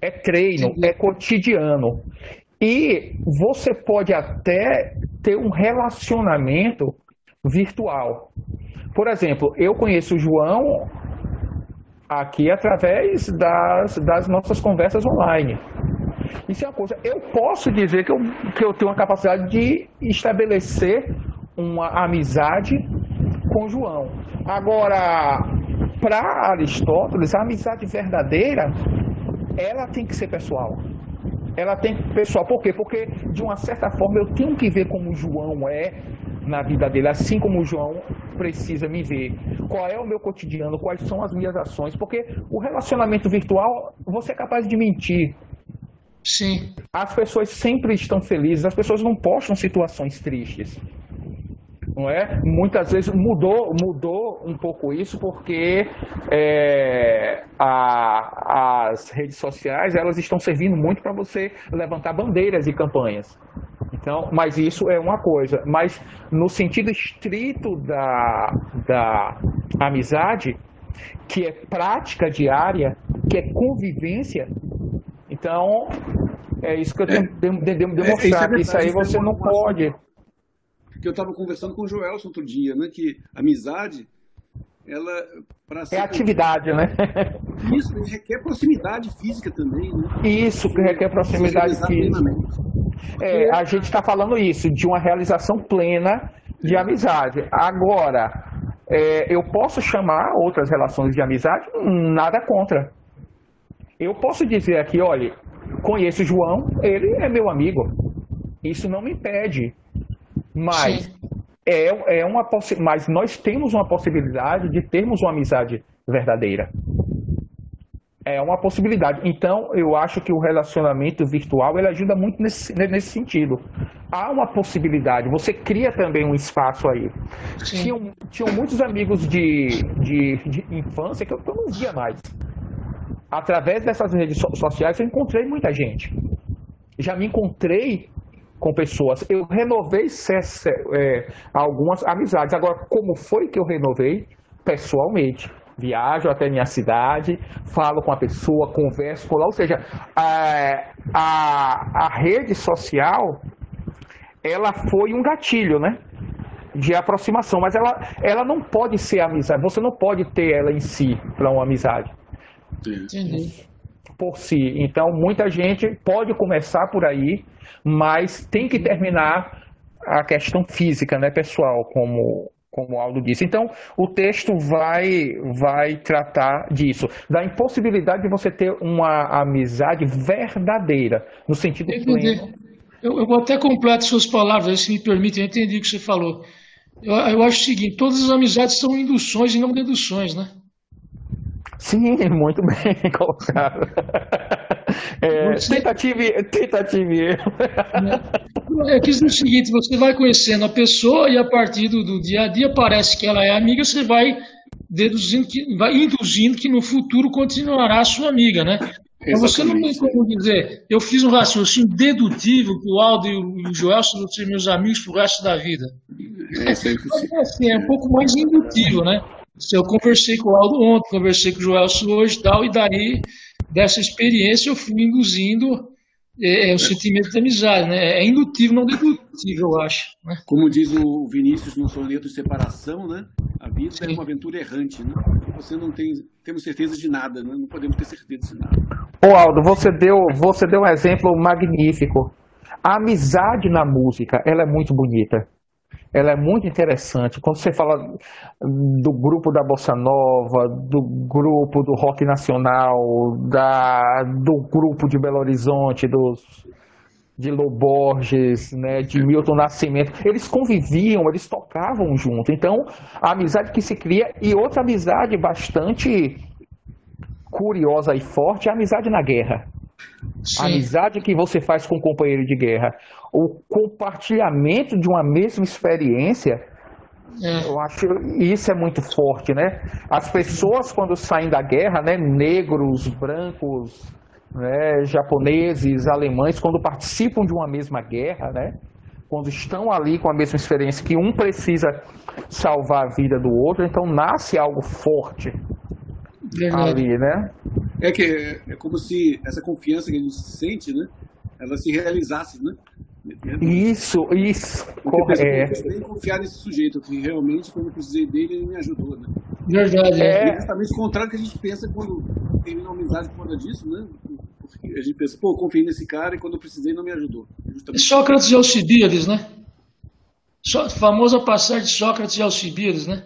é treino, é cotidiano. E você pode até ter um relacionamento virtual. Por exemplo, eu conheço o João aqui através das nossas conversas online. Isso é uma coisa. Eu posso dizer que eu tenho uma capacidade de estabelecer uma amizade com o João. Agora, para Aristóteles, a amizade verdadeira, ela tem que ser pessoal. Ela tem que ser pessoal. Por quê? Porque, de uma certa forma, eu tenho que ver como o João é na vida dele, assim como o João precisa me ver. Qual é o meu cotidiano, quais são as minhas ações, porque o relacionamento virtual, você é capaz de mentir. Sim. As pessoas sempre estão felizes, as pessoas não postam situações tristes. Não é? Muitas vezes mudou um pouco isso, porque as redes sociais, elas estão servindo muito para você levantar bandeiras e campanhas. Então, mas isso é uma coisa. Mas no sentido estrito da amizade, que é prática diária, que é convivência, então é isso que eu tenho de demonstrar. Isso aí você não pode. Que eu estava conversando com o Joelson outro dia, né? Que amizade, ela... atividade, né? Isso, requer proximidade física também, né? Isso, que requer proximidade física. A gente está falando isso, de uma realização plena de amizade. Agora, eu posso chamar outras relações de amizade? Nada contra. Eu posso dizer aqui, olha, conheço o João, ele é meu amigo. Isso não me impede. Mas mas nós temos uma possibilidade de termos uma amizade verdadeira. É uma possibilidade. Então, eu acho que o relacionamento virtual ele ajuda muito nesse sentido. há uma possibilidade, você cria também um espaço aí. Sim. Tinham muitos amigos de infância que eu não via mais. Através dessas redes sociais eu encontrei muita gente. Já me encontrei com pessoas. Eu renovei algumas amizades. Agora, como foi que eu renovei? Pessoalmente. Viajo até minha cidade, falo com a pessoa, converso com ela. Ou seja, a rede social, ela foi um gatilho, né? De aproximação, mas ela não pode ser amizade. Você não pode ter ela em si para uma amizade. Entendi. Por si. Então, muita gente pode começar por aí, mas tem que terminar a questão física, né, pessoal, como o Aldo disse. Então, o texto vai tratar disso, da impossibilidade de você ter uma amizade verdadeira, no sentido pleno. Eu até completo suas palavras, se me permitem, eu entendi o que você falou. Eu acho o seguinte, todas as amizades são induções e não deduções, né? Sim, muito bem colocado. Tentativa e erro. Eu quis dizer o seguinte, você vai conhecendo a pessoa e a partir do dia a dia parece que ela é amiga, você vai induzindo que no futuro continuará a sua amiga, né? Então você não tem como dizer, eu fiz um raciocínio dedutivo que o Aldo e o Joelson vão ser meus amigos pro resto da vida. É um pouco mais indutivo, né? Eu conversei com o Aldo ontem, conversei com o Joelson hoje e tal, e daí, dessa experiência, eu fui induzindo o sentimento de amizade, né? É indutivo, não dedutivo, eu acho. Né? Como diz o Vinícius no soneto de separação, né? A vida é uma aventura errante, né? Você não temos certeza de nada, né? Não podemos ter certeza de nada. Ô Aldo, você deu um exemplo magnífico. A amizade na música, ela é muito bonita. Ela é muito interessante. Quando você fala do grupo da Bossa Nova, do grupo do Rock Nacional, do grupo de Belo Horizonte, de Lô Borges, né, de Milton Nascimento, eles conviviam, eles tocavam junto. Então, a amizade que se cria, e outra amizade bastante curiosa e forte, é a amizade na guerra. Sim. A amizade que você faz com um companheiro de guerra, o compartilhamento de uma mesma experiência, eu acho isso é muito forte, né? As pessoas quando saem da guerra, né, negros, brancos, né, japoneses, alemães, quando participam de uma mesma guerra, né, quando estão ali com a mesma experiência, que um precisa salvar a vida do outro, então nasce algo forte ali, né? É como se essa confiança que a gente sente, né, ela se realizasse, né? Isso, correto. Eu tenho que confiar nesse sujeito, que realmente, quando eu precisei dele, ele me ajudou, né? Verdade. É justamente o contrário que a gente pensa quando termina uma amizade por causa disso, né? Porque a gente pensa, pô, eu confiei nesse cara e quando eu precisei não me ajudou. Justamente. Sócrates e Alcibíades, né? Famosa passagem de Sócrates e Alcibíades, né?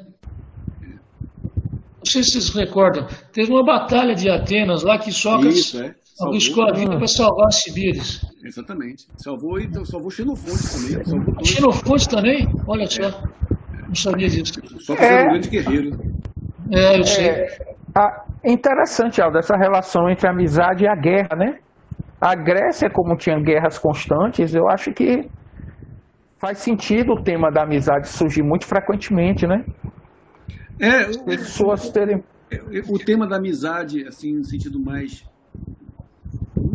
Não sei se vocês se recordam. Teve uma batalha de Atenas lá que Sócrates arriscou a vida para salvar Alcibíades. Exatamente. Salvou Xenofonte também. Xenofonte também? Olha só. Não sabia disso. Sócrates era um grande guerreiro. Eu sei. Interessante, Aldo, essa relação entre a amizade e a guerra, né? A Grécia, como tinha guerras constantes, eu acho que faz sentido o tema da amizade surgir muito frequentemente, né? Pessoas terem... O tema da amizade, assim, no sentido mais...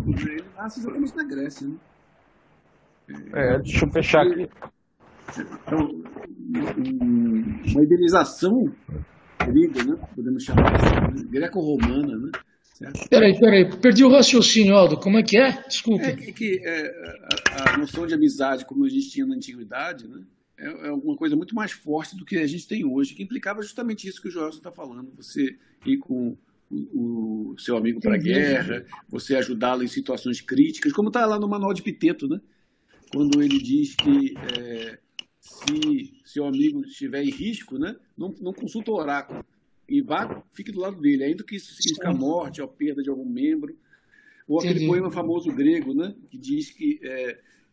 Ele nasce exatamente na Grécia, né? Deixa eu fechar aqui. Então, uma idealização grega, né? Podemos chamar assim, né? Greco-romana, né? Certo? Peraí, perdi o raciocínio, Aldo. Como é que é? Desculpe. A noção de amizade, como a gente tinha na antiguidade, né? É alguma coisa muito mais forte do que a gente tem hoje, que implicava justamente isso que o Joelson está falando. Você ir com o seu amigo para a guerra, você ajudá-lo em situações críticas, como está lá no Manual de Epiteto, né? Quando ele diz que se seu amigo estiver em risco, né, não consulta o oráculo e fique do lado dele, ainda que isso signifique a morte, a perda de algum membro. Ou aquele poema famoso grego, né, que diz que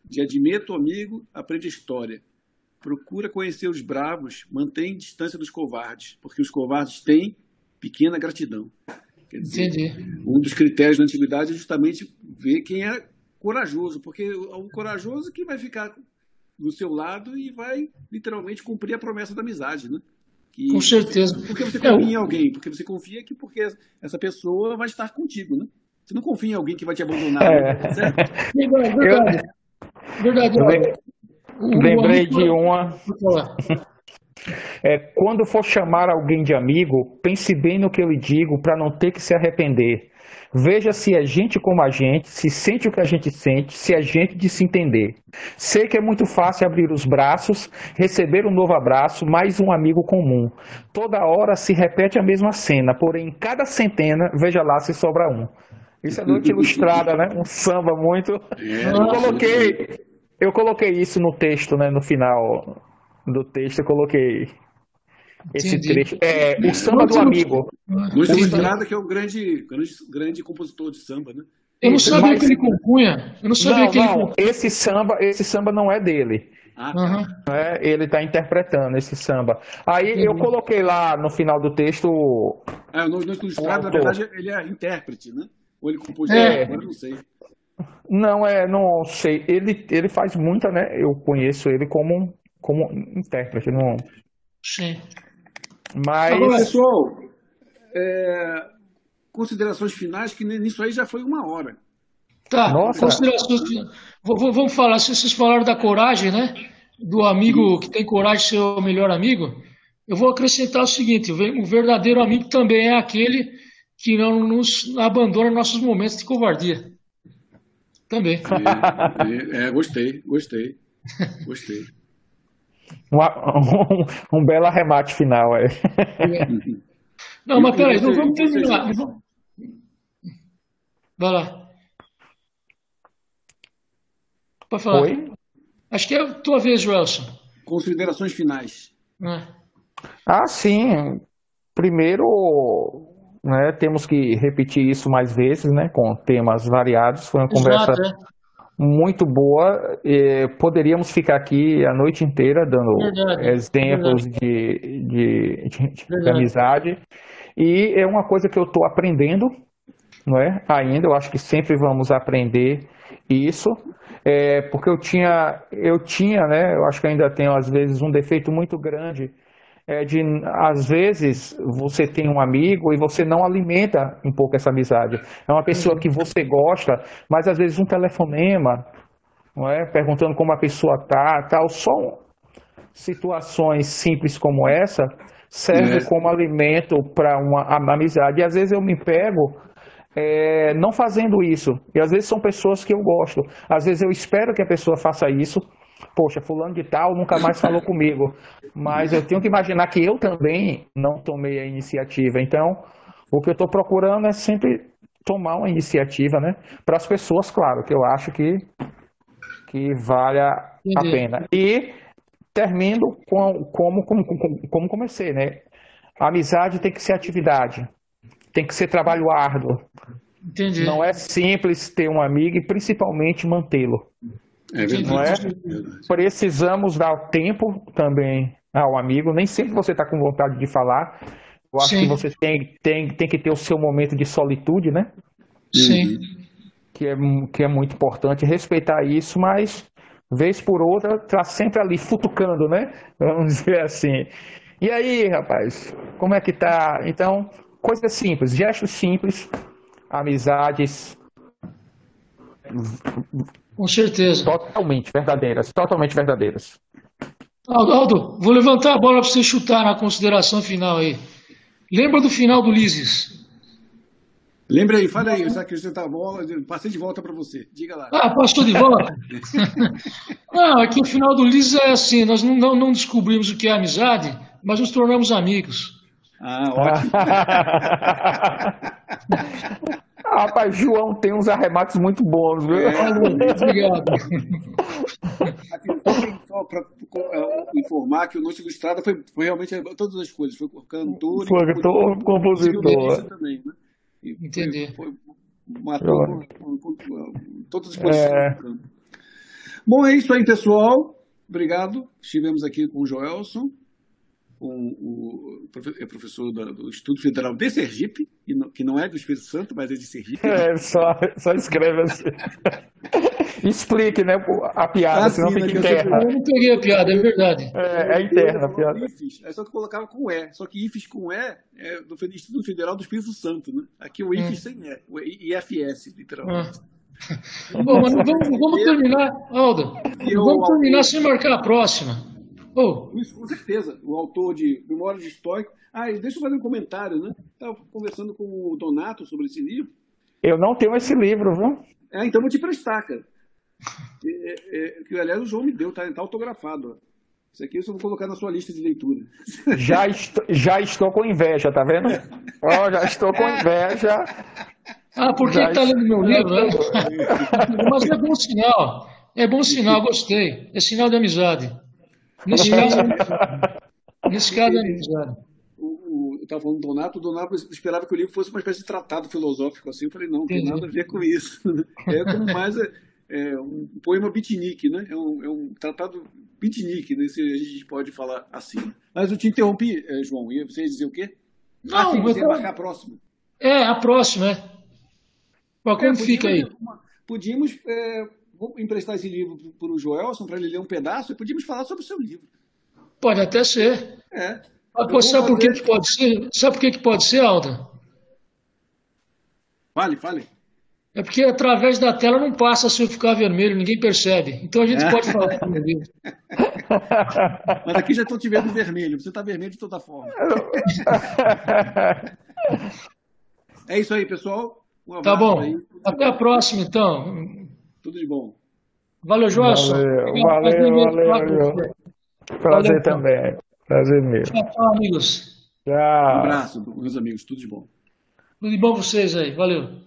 de admira o amigo, aprende a história. Procura conhecer os bravos, mantém distância dos covardes, porque os covardes têm pequena gratidão. Quer dizer, um dos critérios da antiguidade é justamente ver quem é corajoso, porque o corajoso que vai ficar do seu lado e vai literalmente cumprir a promessa da amizade, né? Que Com certeza. porque você confia em alguém, porque você confia que porque essa pessoa vai estar contigo, né? Você não confia em alguém que vai te abandonar, né? Certo? Verdade. Verdade. Lembrei de uma. Quando for chamar alguém de amigo, pense bem no que eu lhe digo para não ter que se arrepender. Veja se é gente como a gente, se sente o que a gente sente, se é gente de se entender. Sei que é muito fácil abrir os braços, receber um novo abraço, mais um amigo comum. Toda hora se repete a mesma cena, porém em cada centena, veja lá se sobra um. Isso é Noite Ilustrada, né? Um samba muito. Eu coloquei isso no texto, né? No final do texto eu coloquei esse trecho. O samba do amigo. Noite Ilustrada, que é um grande compositor de samba, né? Eu não sabia que ele compunha. Eu não sabia que ele compunha. Esse samba não é dele. Ele está interpretando esse samba. Aí eu coloquei lá no final do texto. O Noite Ilustrada, na verdade, ele é intérprete, né? Ou ele compôs, agora não sei. Não sei. Ele faz muita, né? Eu conheço ele como intérprete. Não... Sim. Mas... Agora, pessoal, considerações finais, que nisso aí já foi 1 hora. Tá, considerações finais. Vamos falar, se vocês falaram da coragem, né? Do amigo que tem coragem de ser o melhor amigo. Eu vou acrescentar o seguinte, o verdadeiro amigo também é aquele que não nos abandona em nossos momentos de covardia. Também. Gostei. Um belo arremate final. Não, mas peraí, não vamos terminar. Vai lá. Pode falar. Oi? Acho que é a tua vez, Joelson. Considerações finais. Sim. Primeiro, né, temos que repetir isso mais vezes, né, com temas variados. Foi uma conversa muito boa. Poderíamos ficar aqui a noite inteira dando exemplos de amizade. E é uma coisa que eu estou aprendendo, não é? Ainda, eu acho que sempre vamos aprender isso. Porque eu tinha, né, eu acho que ainda tenho às vezes um defeito muito grande às vezes você tem um amigo e você não alimenta um pouco essa amizade. É uma pessoa que você gosta, mas às vezes um telefonema, não é? Perguntando como a pessoa tal, só situações simples como essa serve como alimento para uma amizade. E às vezes eu me pego não fazendo isso. E às vezes são pessoas que eu gosto. Às vezes eu espero que a pessoa faça isso. Poxa, fulano de tal nunca mais falou comigo. Mas eu tenho que imaginar que eu também não tomei a iniciativa. Então, o que eu estou procurando é sempre tomar uma iniciativa, né? Para as pessoas, claro, que eu acho que vale a pena. E termino como comecei, né? A amizade tem que ser atividade. Tem que ser trabalho árduo. Entendi. Não é simples ter um amigo e principalmente mantê-lo. É verdade. Não é? Precisamos dar tempo também ao amigo. Nem sempre você está com vontade de falar. Eu acho que você tem que ter o seu momento de solitude, né? Sim. Que é muito importante respeitar isso, mas vez por outra tá sempre ali futucando, né? Vamos dizer assim. E aí, rapaz, como é que tá? Então, coisas simples, gestos simples, amizades. Com certeza. Totalmente verdadeiras. Aldo, vou levantar a bola para você chutar na consideração final aí. Lembra do final do Ulisses? Lembra aí, fala aí, eu acrescentar a bola, passei de volta para você, diga lá. Passou de volta? Não, é que o final do Ulisses é assim, nós não descobrimos o que é amizade, mas nos tornamos amigos. Ótimo. Rapaz, João tem uns arremates muito bons, viu? Obrigado. Só para informar que o Noite Ilustrada foi realmente todas as coisas. Foi cantor e compositor. Também, né? Entendi. Foi um ator com todas as posições do canto. Bom, é isso aí, pessoal. Obrigado. Estivemos aqui com o Joelson, professor do Instituto Federal de Sergipe, que não é do Espírito Santo, mas é de Sergipe. Só escreve assim. Explique, né, a piada, senão sim, fica né, interna. Eu não peguei a piada, é verdade. É interna a piada. IFES, só que colocava com E. Só que IFES com E é do Instituto Federal do Espírito Santo, né? Aqui o IFES sem E, o IFS, literalmente. Bom, mas vamos terminar, Aldo. Vamos terminar sem marcar a próxima. Isso, com certeza. O autor de Memórias de Estoico. E deixa eu fazer um comentário, né? Estava conversando com o Donato sobre esse livro. Eu não tenho esse livro, viu? Então vou te prestar, cara. Que, aliás, o João me deu, tá autografado. Ó. Isso aqui eu só vou colocar na sua lista de leitura. Já estou com inveja, tá vendo? Já estou com inveja. Porque está lendo meu livro, né? Mas é bom sinal. É bom sinal, gostei. É sinal de amizade. Nesse caso é amizade. Eu estava falando do Donato, o Donato esperava que o livro fosse uma espécie de tratado filosófico, assim. Eu falei, não tem nada a ver com isso. É como mais um poema beatnik, né? É um tratado beatnik, né? Se a gente pode falar assim. Mas eu te interrompi, João, e você ia dizer o quê? Não, sim, você ia marcar a próxima. A próxima, Como fica aí? Podíamos vou emprestar esse livro para o Joelson, para ele ler um pedaço, e podíamos falar sobre o seu livro. Pode até ser. Sabe por que pode ser? Sabe por que pode ser, Alda? Fale. É porque através da tela não passa se eu ficar vermelho, ninguém percebe. Então a gente pode falar com ele. Mas aqui já estou te vendo vermelho. Você está vermelho de toda forma. É isso aí, pessoal. Um abraço. Tá bom. Aí. Até a próxima, então. Tudo de bom. Valeu, Joelson. Valeu. Prazer também. Prazer mesmo. Tchau, amigos. Tchau. Um abraço, meus amigos. Tudo de bom. Tudo de bom pra vocês aí. Valeu.